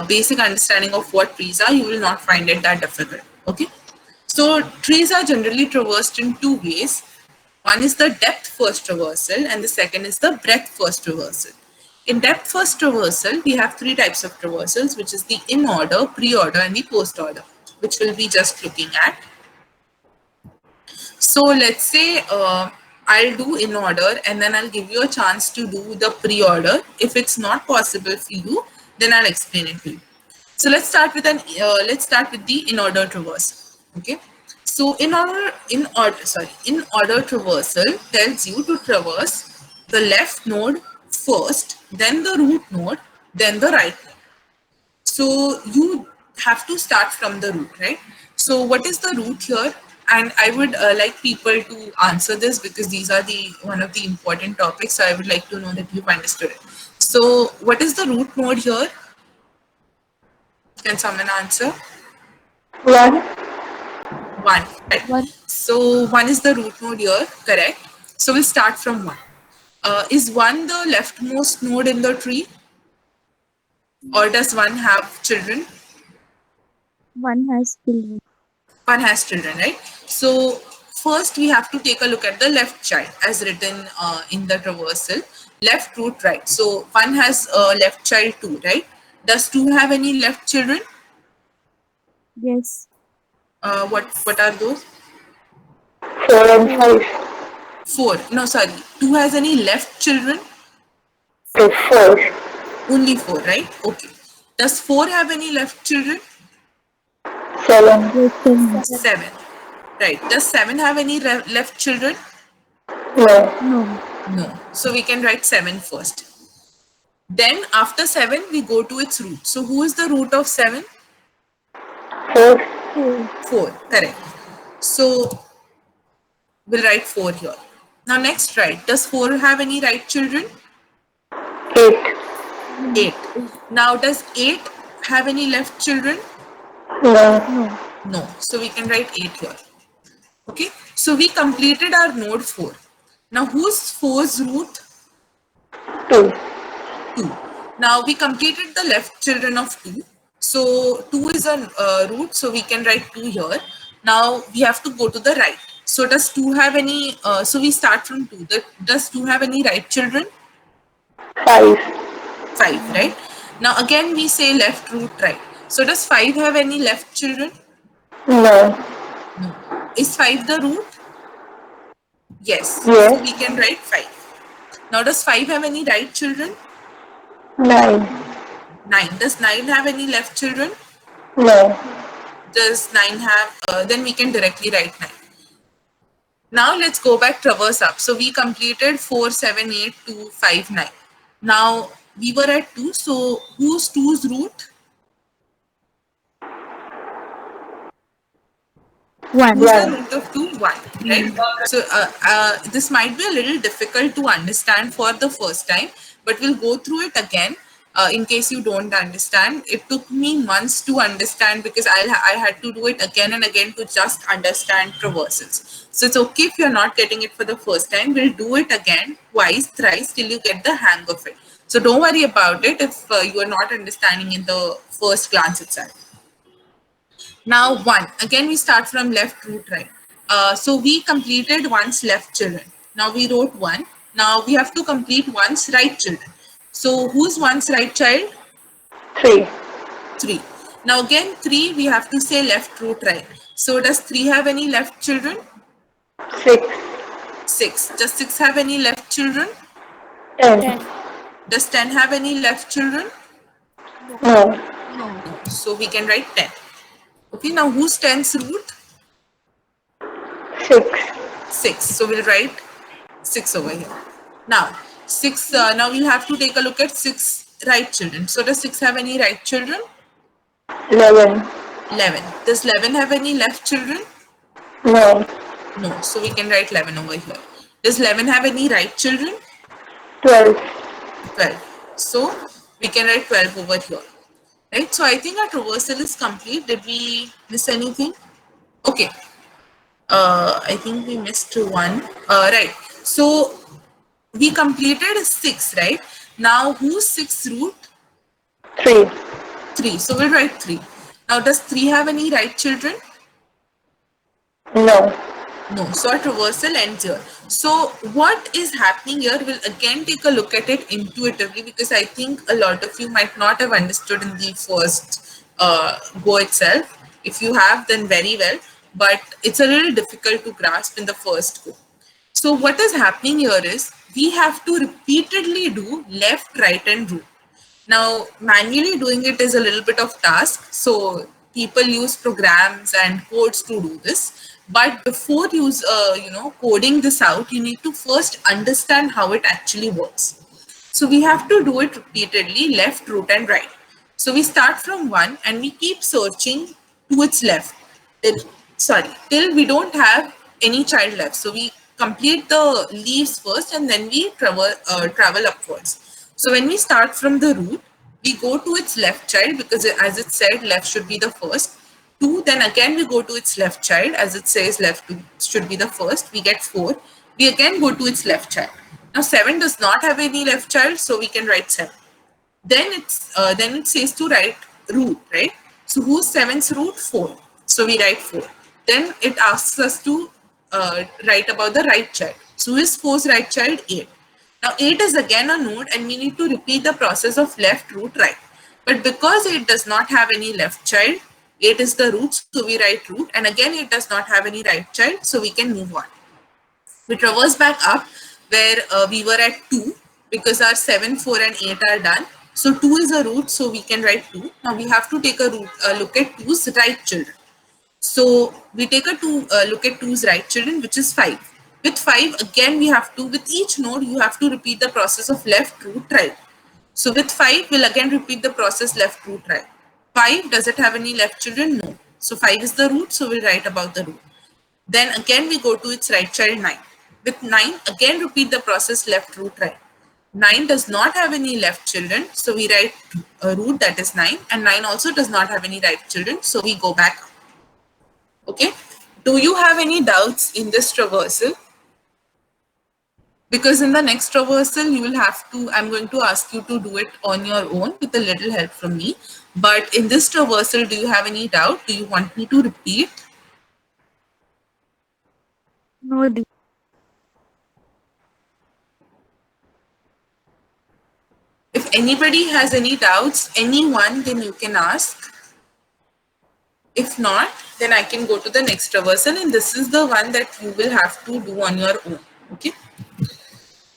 basic understanding of what trees are, you will not find it that difficult. Okay, so trees are generally traversed in two ways. One is the depth first traversal, and the second is the breadth first traversal. In depth first traversal, we have three types of traversals, which is the in order, pre-order, and the post order, which we'll be just looking at. So let's say I'll do in order, and then I'll give you a chance to do the pre-order. If it's not possible for you, then I'll explain it to you. So let's start with the in order traversal. Okay. So in order traversal tells you to traverse the left node first, then the root node, then the right node. So you have to start from the root, right? So what is the root here? And I would like people to answer this, because these are one of the important topics. So I would like to know that you've understood it. So what is the root node here? Can someone answer? One. One, right? So one is the root node here, correct? So we'll start from one. Is one the leftmost node in the tree? Or does one have children? One has children. One has children, right? So first we have to take a look at the left child as written in the traversal. Left, root, right. So one has left child 2, right? Does 2 have any left children? Yes. What are those? 4 and 5. 4. No, sorry. 2 has any left children? To 4. Only 4, right? Okay. Does 4 have any left children? 7. 7. Right. Does 7 have any left children? No. No. No. So we can write 7 first. Then after 7, we go to its root. So who is the root of 7? 4. 4. Correct. So we'll write 4 here. Now next, right. Does 4 have any right children? 8. 8. Now does 8 have any left children? No. No. No. So we can write 8 here. Okay. So we completed our node 4. Now who's 4's root? 2. 2. Now we completed the left children of 2. So 2 is a root, so we can write 2 here. Now we have to go to the right. So does 2 have any, so we start from 2. Does 2 have any right children? 5. 5, right? Now again we say left root right. So does 5 have any left children? No. No. Is 5 the root? Yes. Yes. So we can write 5. Now does 5 have any right children? 9. 9. Does 9 have any left children? No. Does 9 have, then we can directly write 9. Now let's go back, traverse up. So we completed 4, 7, 8, 2, 5, 9. Now we were at 2, so who's 2's root? 1. Who's the root of 2? 1, right? So this might be a little difficult to understand for the first time, but we'll go through it again in case you don't understand. It took me months to understand because I had to do it again and again to just understand traversals. So it's okay if you're not getting it for the first time. We'll do it again, twice, thrice till you get the hang of it. So don't worry about it if you are not understanding in the first glance itself. Now 1, again we start from left root right. So we completed 1's left children. Now we wrote 1. Now we have to complete 1's right children. So who's 1's right child? 3. 3. Now again 3 we have to say left root right. So does 3 have any left children? 6. 6. Does 6 have any left children? 10. Does 10 have any left children? No. So we can write 10. Okay, now who's 10's root? 6. 6. So we'll write 6 over here. Now 6. Now we'll have to take a look at 6 right children. So does 6 have any right children? 11. 11. Does 11 have any left children? No. No. So we can write 11 over here. Does 11 have any right children? 12. 12. So we can write 12 over here. Right. So I think our traversal is complete. Did we miss anything? Okay. I think we missed 1. Right. So we completed 6, right? Now who's 6 root? 3. 3. So we'll write 3. Now does 3 have any right children? No. No. So our traversal ends here. So what is happening here? We'll again take a look at it intuitively because I think a lot of you might not have understood in the first go itself. If you have, then very well. But it's a little difficult to grasp in the first go. So what is happening here is we have to repeatedly do left, right, and root. Now, manually doing it is a little bit of task. So people use programs and codes to do this. But before coding this out, you need to first understand how it actually works. So we have to do it repeatedly, left, root, and right. So we start from 1 and we keep searching to its left till we don't have any child left. So we complete the leaves first and then we travel upwards. So when we start from the root, we go to its left child because as it said, left should be the first. 2, then again we go to its left child as it says left should be the first. We get 4. We again go to its left child. Now 7 does not have any left child, so we can write 7. Then it says to write root, right? So who's 7's root? 4. So we write 4. Then it asks us to write about the right child. So who is 4's right child? 8. Now 8 is again a node and we need to repeat the process of left, root, right. But because it does not have any left child, 8 is the root, so we write root. And again, it does not have any right child, so we can move on. We traverse back up where we were at 2 because our 7, 4, and 8 are done. So 2 is a root, so we can write 2. Now we have to take a look at 2's right children. So we take a look at 2's right children, which is 5. With 5, again, we have to, with each node, you have to repeat the process of left, root, right. So with 5, we'll again repeat the process left, root, right. 5, does it have any left children? No. So 5 is the root, so we'll write about the root. Then again, we go to its right child, 9. With 9, again repeat the process left, root, right. 9 does not have any left children, so we write a root, that is 9. And 9 also does not have any right children, so we go back. Okay. Do you have any doubts in this traversal? Because in the next traversal, you will have to, I'm going to ask you to do it on your own with a little help from me. But in this traversal, do you have any doubt? Do you want me to repeat? No, the If anybody has any doubts, anyone, then you can ask. If not, then I can go to the next traversal, and this is the one that you will have to do on your own. Okay.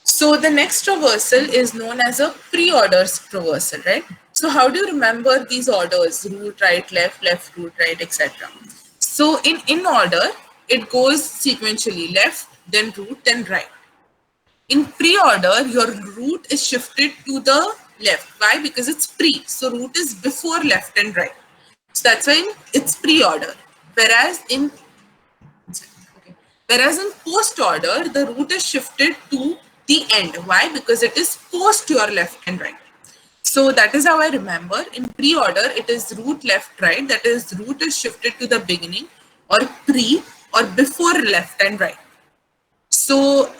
So the next traversal is known as a pre-orders traversal, right? So how do you remember these orders? Root, right, left, root, right, etc. So in order, it goes sequentially: left, then root, then right. In pre-order, your root is shifted to the left. Why? Because it's pre. So root is before left and right. So that's why it's pre-order. Whereas in post-order, the root is shifted to the end. Why? Because it is post your left and right. So that is how I remember. In pre-order, it is root, left, right. That is, root is shifted to the beginning, or pre, or before left and right. So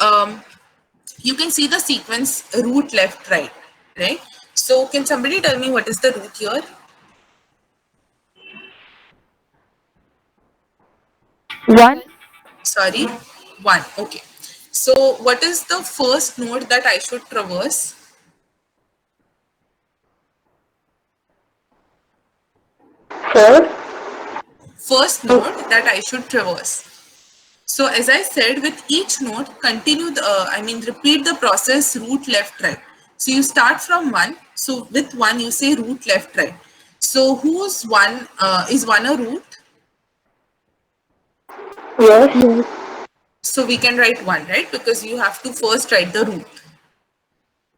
you can see the sequence root, left, right, right? So can somebody tell me what is the root here? one, Sorry, 1. Okay. So what is the first node that I should traverse? four, First node that I should traverse. So as I said, with each node, continue the, repeat the process root, left, right. So you start from 1. So with 1, you say root, left, right. So whose 1 is 1 a root? yes, yes, So we can write 1, right? Because you have to first write the root.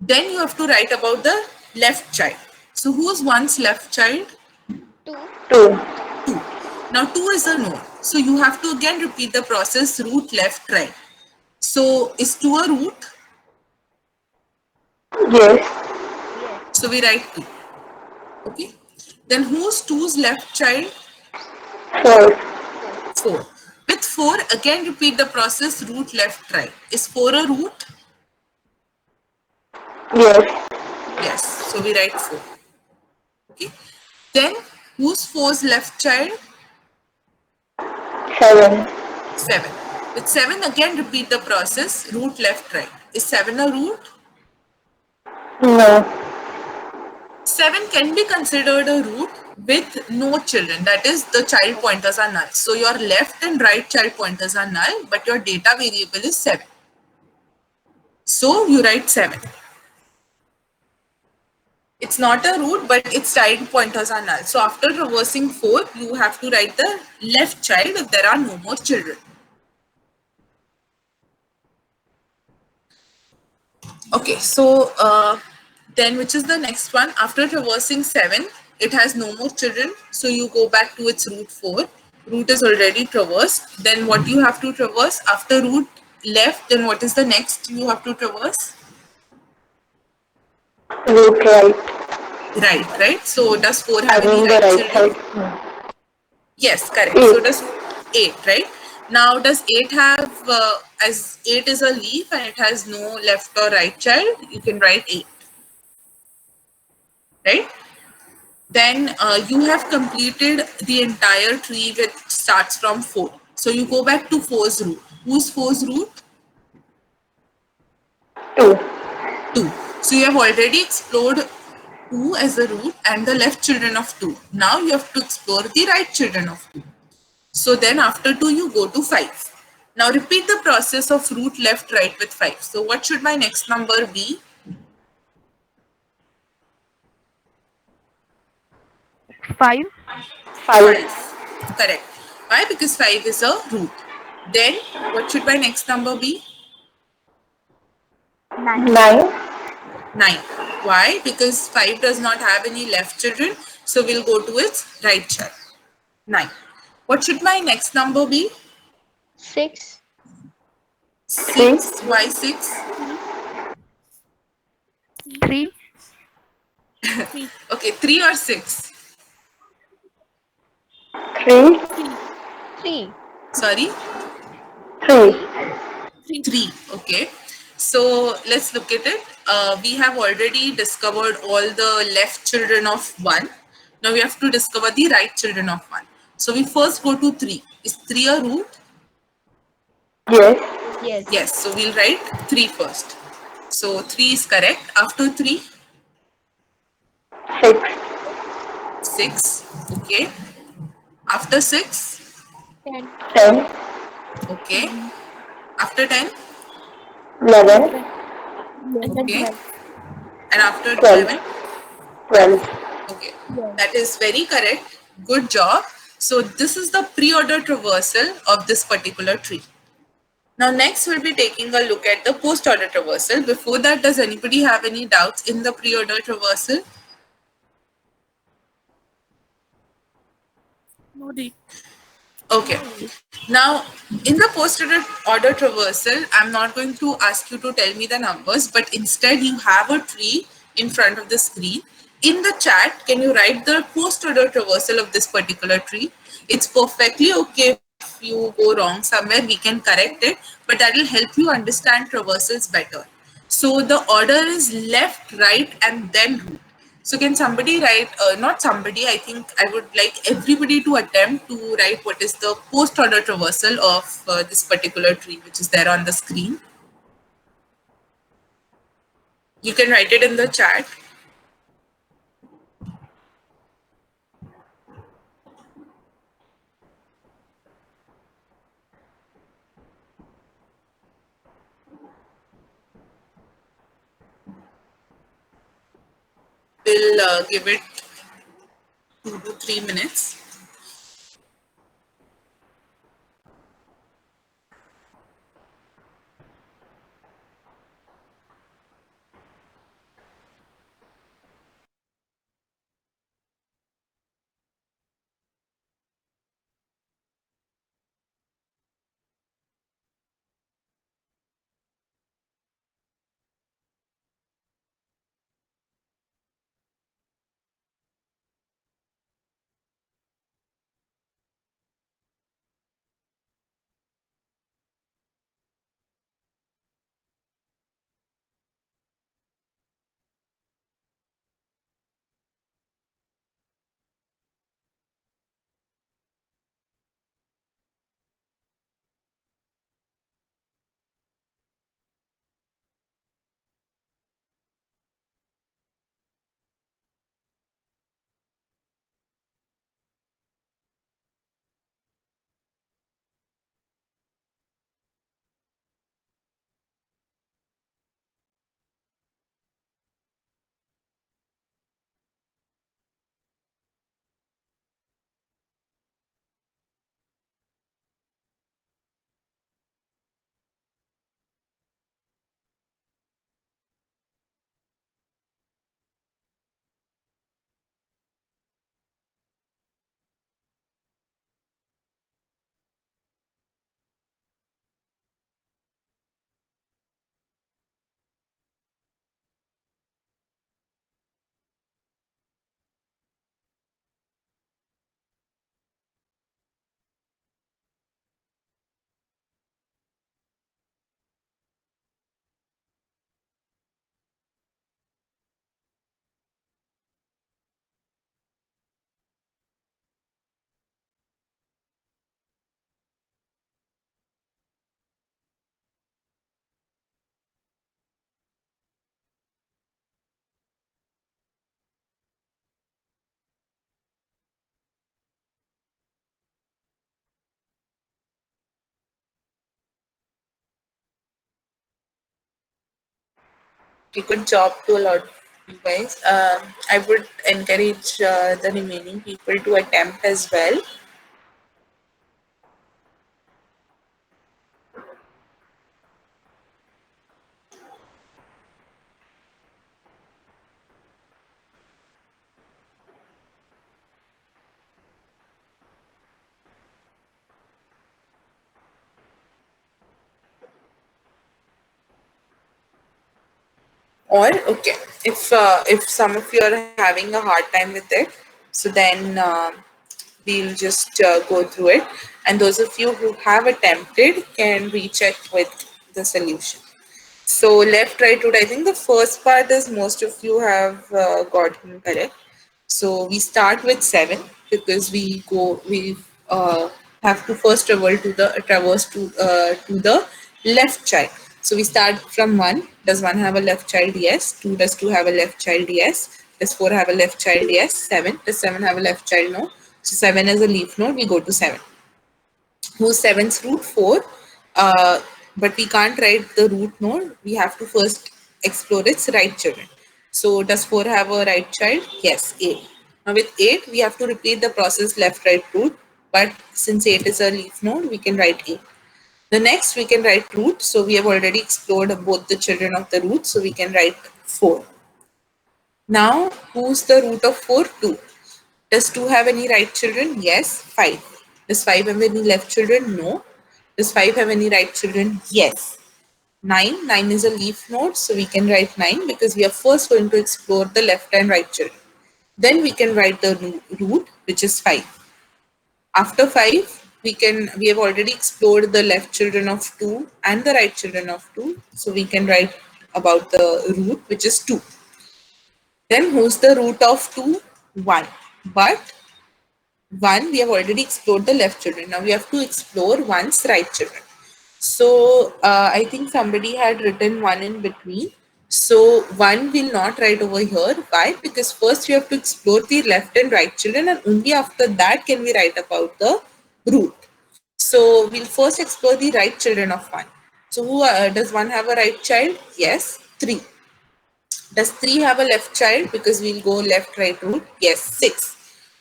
Then you have to write about the left child. So who's 1's left child? two, 2. Now 2 is a node. So you have to again repeat the process root, left, right. So is 2 a root? yes, So we write 2. Okay. Then who's 2's left child? four, 4. With 4, again repeat the process root, left, right. Is 4 a root? yes, Yes. So we write 4. Okay. Then who's 4's left child? seven, 7. With 7, again repeat the process root, left, right. Is 7 a root? no, 7 can be considered a root with no children. That is, the child pointers are null. So your left and right child pointers are null, but your data variable is 7. So you write 7. It's not a root, but its child pointers are null. So after traversing 4, you have to write the left child if there are no more children. Okay, so then which is the next one? After traversing 7, it has no more children. So you go back to its root 4. Root is already traversed. Then what you have to traverse? After root left, then what is the next you have to traverse? root, right, Right. So does 4 I have any mean the right right children? side, Yes, correct. 8, So does 8, right? Now does 8 have, as 8 is a leaf and it has no left or right child, you can write 8, right? Then you have completed the entire tree which starts from 4. So you go back to 4's root. Who's 4's root? two, 2. So you have already explored 2 as the root and the left children of 2. Now you have to explore the right children of 2. So then after 2, you go to 5. Now repeat the process of root, left, right with 5. So what should my next number be? 5, 5, 5. Correct. Why? Because 5 is a root. Then what should my next number be? 9, 9, 9. Why? Because 5 does not have any left children. So we'll go to its right child. 9. What should my next number be? 6, 6. Why 6? 3, Okay, 3 or 6? 3, 3, Sorry? 3, 3. Okay. So let's look at it. We have already discovered all the left children of 1. Now we have to discover the right children of 1. So we first go to 3. Is 3 a root? Yes. Yes. So we'll write 3 first. So 3 is correct. After 3, 6. 6. Okay. After 6, 10. okay. After 10, 11. okay. And after 12. 11, 12. okay. That is very correct. Good job. So this is the pre-order traversal of this particular tree. Now next we'll be taking a look at the post-order traversal. Before that, does anybody have any doubts in the pre-order traversal? Okay. Now, in the post-order traversal, I'm not going to ask you to tell me the numbers, but instead you have a tree in front of the screen. In the chat, can you write the post-order traversal of this particular tree? It's perfectly okay if you go wrong somewhere, we can correct it, but that will help you understand traversals better. So the order is left, right, and then root. So can somebody write, not somebody, I think I would like everybody to attempt to write what is the post-order traversal of this particular tree, which is there on the screen. You can write it in the chat. We'll give it 2 to 3 minutes. Good job to a lot of you guys. I would encourage the remaining people to attempt as well. Or okay, if some of you are having a hard time with it, so then we'll just go through it. And those of you who have attempted can recheck with the solution. So left, right, root. I think the first part is most of you have gotten correct. So we start with 7 because we have to first traverse to the left child. So we start from 1. Does 1 have a left child? Yes. 2, does 2 have a left child? Yes. Does 4 have a left child? Yes. 7, does 7 have a left child? No. So 7 is a leaf node. We go to 7. Whose 7's root? 4. But we can't write the root node. We have to first explore its right children. So does 4 have a right child? Yes, 8. Now with 8, we have to repeat the process left, right, root. But since 8 is a leaf node, we can write 8. The next, we can write root. So we have already explored both the children of the root. So we can write 4. Now, who's the root of 4? 2. Does 2 have any right children? Yes. 5. Does 5 have any left children? No. Does 5 have any right children? Yes. 9. 9 is a leaf node, so we can write 9 because we are first going to explore the left and right children. Then we can write the root, which is 5. After 5, we have already explored the left children of 2 and the right children of 2, so we can write about the root, which is 2. Then who's the root of 2? 1. But 1, we have already explored the left children. Now we have to explore 1's right children. So I think somebody had written 1 in between. So 1 will not write over here. Why? Because first we have to explore the left and right children, and only after that can we write about the root. So we'll first explore the right children of 1. So who does 1 have a right child? Yes, 3. Does 3 have a left child? Because we'll go left, right, root. Yes, 6.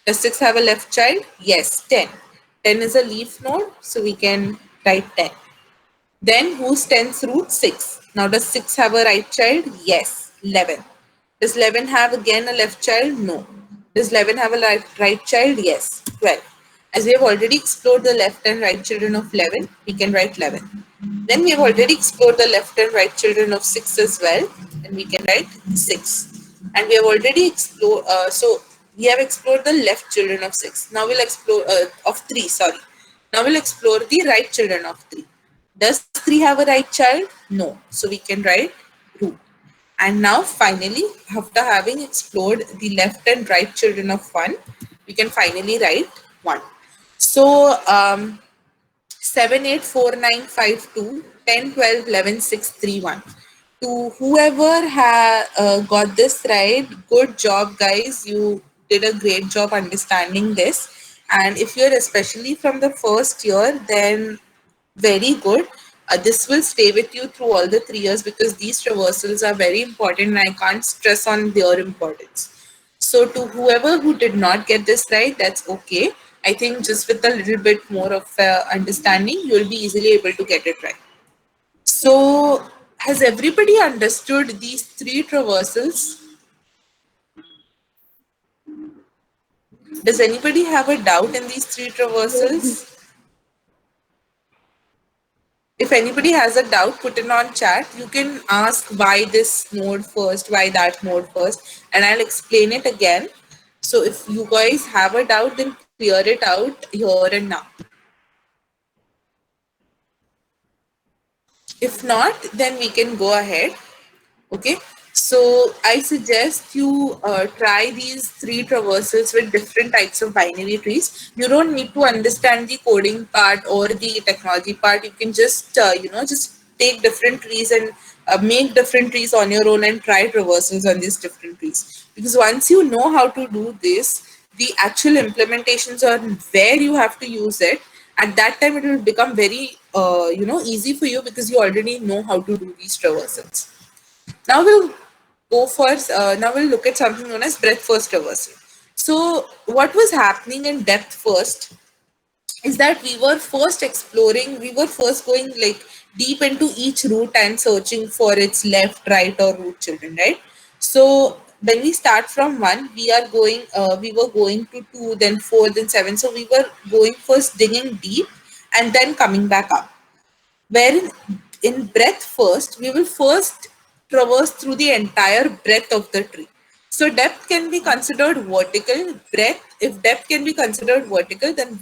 Does 6 have a left child? Yes, 10. 10 is a leaf node, so we can write 10. Then who's 10's root? 6. Now does 6 have a right child? Yes, 11. Does 11 have again a left child? No. Does 11 have a right child? Yes, 12. As we have already explored the left and right children of 11, we can write 11. Then we have already explored the left and right children of 6 as well, and we can write 6. And we have already explored, so we have explored the left children of 6. Now we'll explore, of 3, sorry. Now we'll explore the right children of 3. Does 3 have a right child? No. So we can write root. And now finally, after having explored the left and right children of 1, we can finally write 1. So 7, 8, 4, 9, 5, 2, 10, 12, 11, 6, 3, 1. To whoever got this right, good job guys. You did a great job understanding this. And if you're especially from the first year, then very good. This will stay with you through all the 3 years because these traversals are very important and I can't stress on their importance. So to whoever who did not get this right, that's okay. I think just with a little bit more of understanding, you'll be easily able to get it right. So has everybody understood these 3 traversals? Does anybody have a doubt in these 3 traversals? If anybody has a doubt, put it on chat. You can ask why this node first, why that node first, and I'll explain it again. So if you guys have a doubt, then clear it out here and now. If not, then we can go ahead. Okay. So I suggest you try these 3 traversals with different types of binary trees. You don't need to understand the coding part or the technology part. You can just, just take different trees and make different trees on your own and try traversals on these different trees. Because once you know how to do this, the actual implementations on where you have to use it, at that time it will become very, easy for you because you already know how to do these traversals. Now we'll look at something known as breadth first traversal. So what was happening in depth first is that we were first going like deep into each root and searching for its left, right, or root children, right? So when we start from 1, we were going to 2, then 4, then 7. So we were going first digging deep and then coming back up. Wherein in breadth first, we will first traverse through the entire breadth of the tree. So depth can be considered vertical. If depth can be considered vertical, then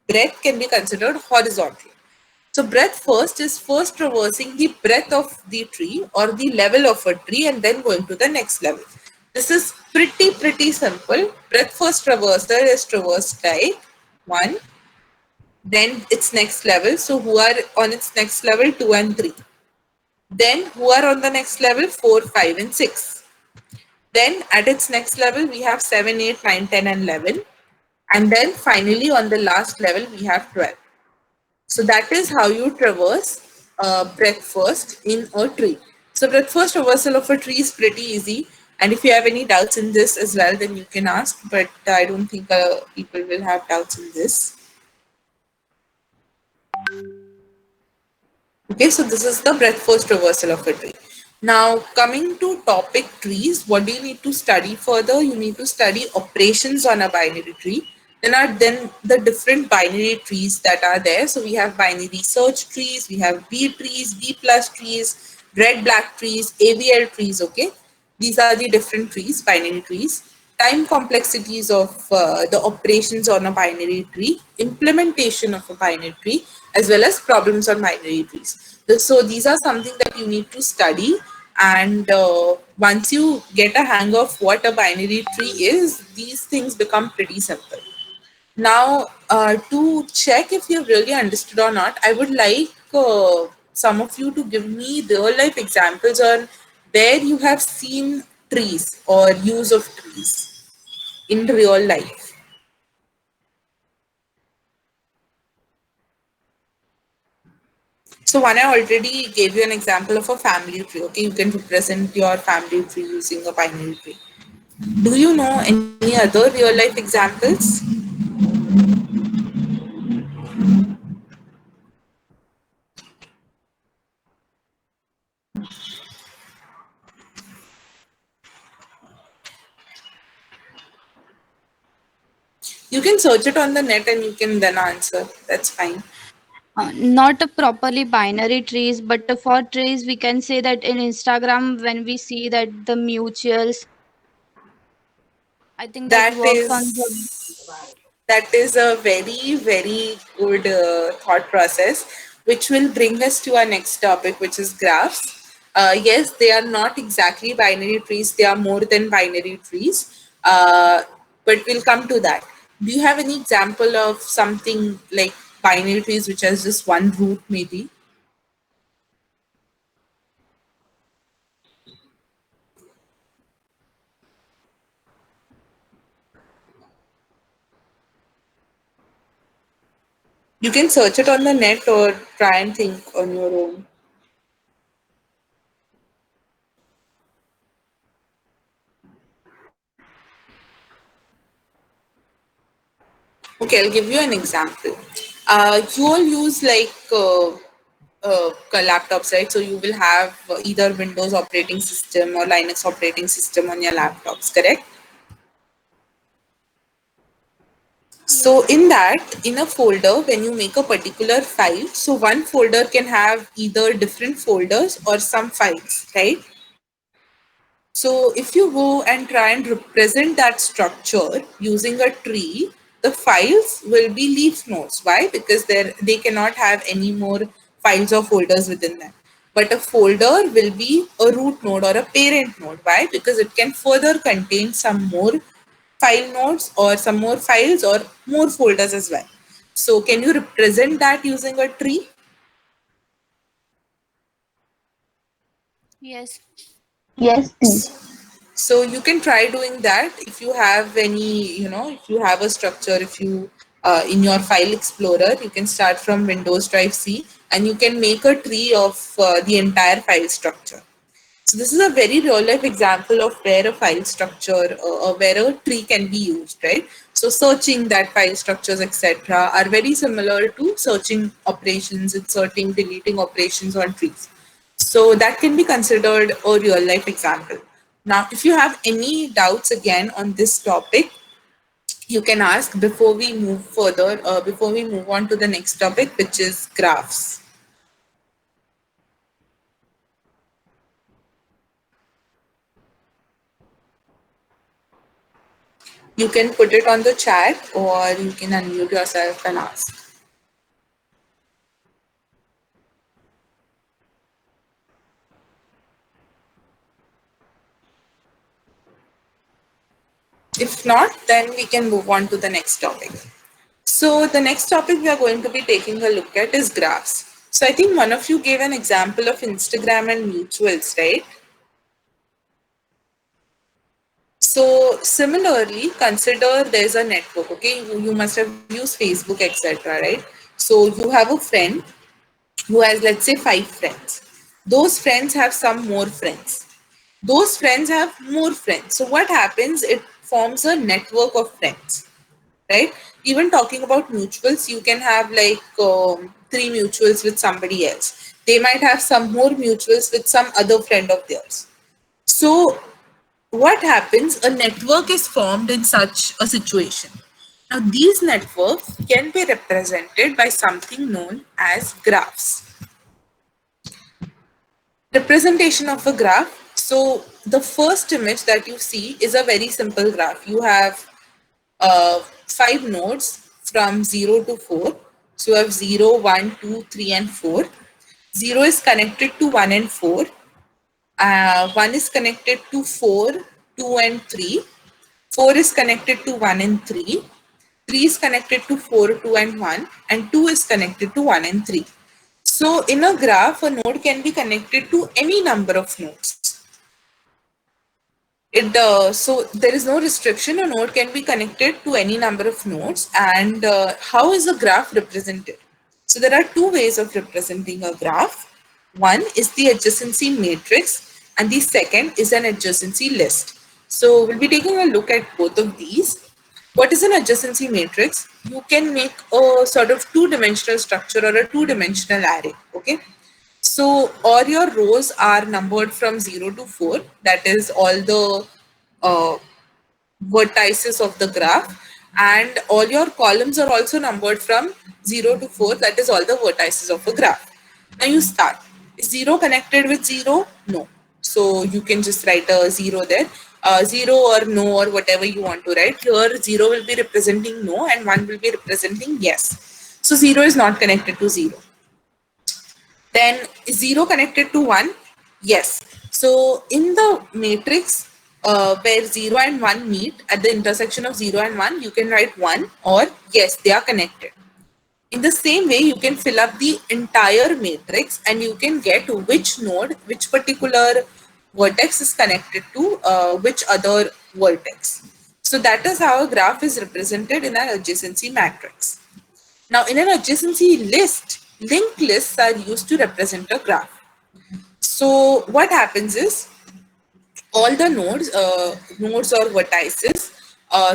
breadth can be considered horizontal. So breadth first is first traversing the breadth of the tree or the level of a tree and then going to the next level. This is pretty simple. Breadth first traversal is traversed like 1, then its next level. So who are on its next level? 2 and 3. Then who are on the next level? 4, 5 and 6. Then at its next level, we have 7, 8, 9, 10 and 11. And then finally on the last level, we have 12. So that is how you traverse breadth first in a tree. So breadth first traversal of a tree is pretty easy. And if you have any doubts in this as well, then you can ask. But I don't think people will have doubts in this. Okay, so this is the breadth first traversal of a tree. Now, coming to topic trees, what do you need to study further? You need to study operations on a binary tree. Then the different binary trees that are there. So we have binary search trees, we have B trees, B plus trees, red black trees, AVL trees. Okay, these are the different trees, binary trees. Time complexities of the operations on a binary tree, implementation of a binary tree, as well as problems on binary trees. So these are something that you need to study. And once you get a hang of what a binary tree is, these things become pretty simple. Now, to check if you've really understood or not, I would like some of you to give me real life examples on where you have seen trees or use of trees in real life. So one, I already gave you an example of a family tree. Okay, you can represent your family tree using a binary tree. Do you know any other real life examples? You can search it on the net and you can then answer. That's fine. Not a properly binary trees, but for trees we can say that in Instagram when we see that the mutuals, I think that That works on the. is a very good thought process, which will bring us to our next topic, which is graphs. Yes, they are not exactly binary trees; they are more than binary trees. But we'll come to that. Do you have any example of something like binary trees which has just one root, maybe? You can search it on the net or try and think on your own. Okay, I'll give you an example. You all use laptops, right? So you will have either Windows operating system or Linux operating system on your laptops, correct? So in that, in a folder, when you make a particular file, so one folder can have either different folders or some files, right? So if you go and try and represent that structure using a tree, the files will be leaf nodes. Why? Because they cannot have any more files or folders within them. But a folder will be a root node or a parent node. Why? Because it can further contain some more file nodes or some more files or more folders as well. So can you represent that using a tree? Yes. Yes, please. So you can try doing that if you have any, if you have a structure, if you in your file explorer, you can start from Windows Drive C and you can make a tree of the entire file structure. So this is a very real life example of where a file structure or where a tree can be used, right? So searching that file structures, etc., are very similar to searching operations, inserting, deleting operations on trees. So that can be considered a real life example. Now, if you have any doubts again on this topic, you can ask before we move further, before we move on to the next topic, which is graphs. You can put it on the chat or you can unmute yourself and ask. If not, then we can move on to the next topic. So the next topic we are going to be taking a look at is graphs. So I think one of you gave an example of Instagram and mutuals, right? So similarly, consider there's a network, okay? You must have used Facebook, etc., right? So you have a friend who has, let's say, 5 friends. Those friends have some more friends. Those friends have more friends. So what happens? It forms a network of friends, right? Even talking about mutuals, you can have like 3 mutuals with somebody else. They might have some more mutuals with some other friend of theirs. So what happens? A network is formed in such a situation. Now, these networks can be represented by something known as graphs. Representation of a graph. So, the first image that you see is a very simple graph. You have 5 nodes from 0 to 4. So, you have 0, 1, 2, 3, and 4. 0 is connected to 1 and 4. 1 is connected to 4, 2, and 3. 4 is connected to 1 and 3. 3 is connected to 4, 2, and 1. And 2 is connected to 1 and 3. So in a graph, a node can be connected to any number of nodes. So there is no restriction. A node can be connected to any number of nodes. And how is a graph represented? So there are 2 ways of representing a graph. One is the adjacency matrix, and the second is an adjacency list. So we'll be taking a look at both of these. What is an adjacency matrix? You can make a sort of 2-dimensional structure or a 2-dimensional array. Okay. So all your rows are numbered from 0 to 4. That is all the vertices of the graph. And all your columns are also numbered from 0 to 4. That is all the vertices of a graph. Now you start. Is 0 connected with 0? No. So you can just write a 0 there. 0 or no or whatever you want to write. Here 0 will be representing no and 1 will be representing yes. So 0 is not connected to 0. Then is 0 connected to 1? Yes. So in the matrix where 0 and 1 meet at the intersection of 0 and 1, you can write 1 or yes, they are connected. In the same way, you can fill up the entire matrix and you can get which node, which particular vertex is connected to which other vertex. So that is how a graph is represented in an adjacency matrix. Now, in an adjacency list, linked lists are used to represent a graph. So what happens is all the nodes or vertices,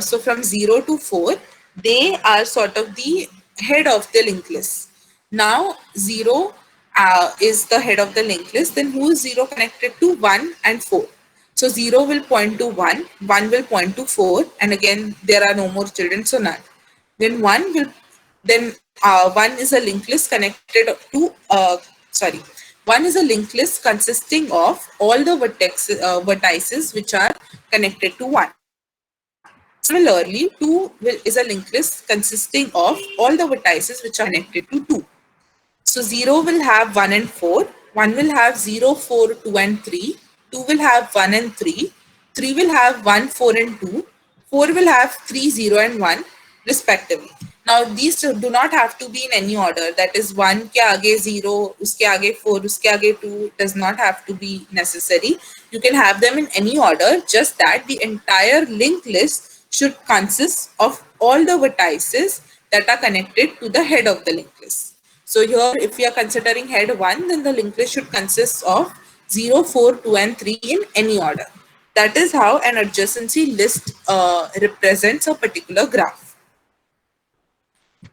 so from 0 to 4, they are sort of the head of the linked list. Now 0 is the head of the linked list, then who is 0 connected to? 1 and 4. So 0 will point to 1, 1 will point to 4, and again there are no more children, so none. Then 1 is a linked list connected to, 1 is a linked list consisting of all the vertices which are connected to 1. Similarly, 2 is a linked list consisting of all the vertices which are connected to 2. So 0 will have 1 and 4, 1 will have 0, 4, 2 and 3, 2 will have 1 and 3, 3 will have 1, 4 and 2, 4 will have 3, 0 and 1 respectively. Now these do not have to be in any order. That is 1 ke aage 0, uske aage 4, uske aage 2 does not have to be necessary. You can have them in any order, just that the entire linked list should consist of all the vertices that are connected to the head of the linked list. So here, if we are considering head 1, then the linked list should consist of 0, 4, 2 and 3 in any order. That is how an adjacency list represents a particular graph.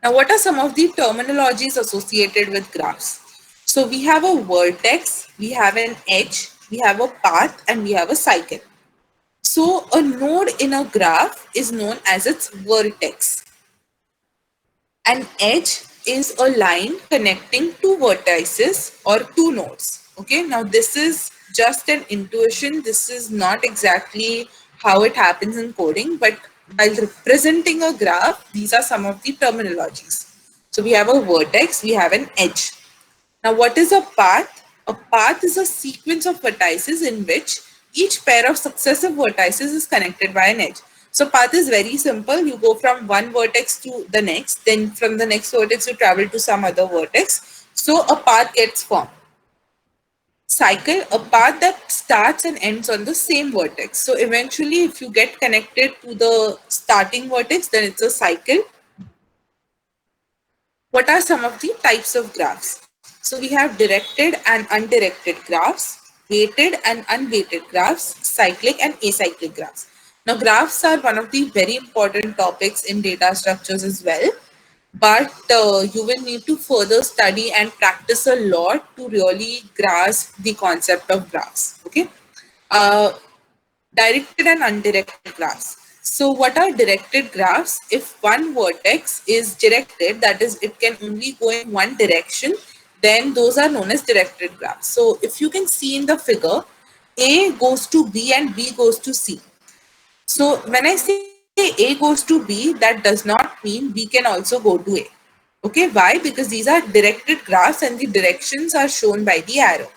Now, what are some of the terminologies associated with graphs? So we have a vertex, we have an edge, we have a path, and we have a cycle. So a node in a graph is known as its vertex. An edge is a line connecting 2 vertices or 2 nodes. Okay, now this is just an intuition. This is not exactly how it happens in coding, but while representing a graph, these are some of the terminologies. So we have a vertex, we have an edge. Now what is a path? A path is a sequence of vertices in which each pair of successive vertices is connected by an edge. So path is very simple. You go from one vertex to the next, then from the next vertex you travel to some other vertex. So a path gets formed. Cycle, a path that starts and ends on the same vertex. So eventually if you get connected to the starting vertex, then it's a cycle. What are some of the types of graphs? So we have directed and undirected graphs, weighted and unweighted graphs, cyclic and acyclic graphs. Now graphs are one of the very important topics in data structures as well, but you will need to further study and practice a lot to really grasp the concept of graphs. Okay. Directed and undirected graphs. So what are directed graphs? If one vertex is directed, that is, it can only go in one direction, then those are known as directed graphs. So if you can see in the figure, A goes to B and B goes to C. So when I say A goes to B, that does not mean B can also go to A. Okay, why? Because these are directed graphs and the directions are shown by the arrow.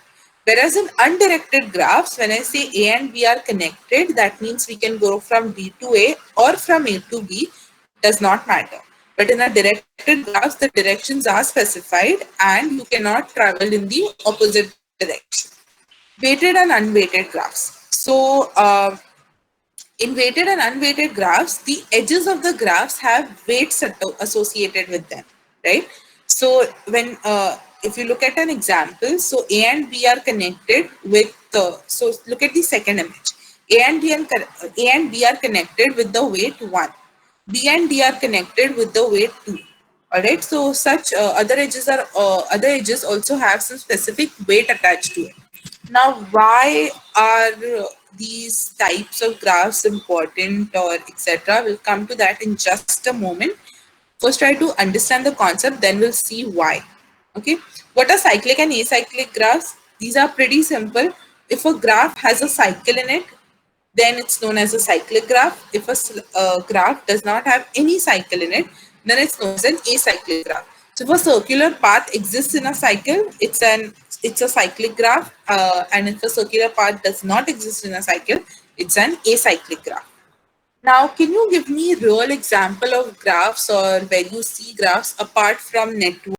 Whereas in undirected graphs, when I say A and B are connected, that means we can go from B to A or from A to B, does not matter. But in a directed graphs, the directions are specified and you cannot travel in the opposite direction. Weighted and unweighted graphs. So in weighted and unweighted graphs, the edges of the graphs have weights associated with them, right? So when if you look at an example, so A and B are connected with so look at the second image. A and B are connected with the weight 1. B and D are connected with the weight 2. All right. So such other edges also have some specific weight attached to it. Now, why are these types of graphs important or etc.? We'll come to that in just a moment. First, try to understand the concept, then we'll see why. Okay. What are cyclic and acyclic graphs? These are pretty simple. If a graph has a cycle in it, then it's known as a cyclic graph. If a graph does not have any cycle in it, then it's known as an acyclic graph. So if a circular path exists in a cycle, it's a cyclic graph, and if a circular path does not exist in a cycle, it's an acyclic graph. Now, can you give me a real example of graphs or where you see graphs apart from network?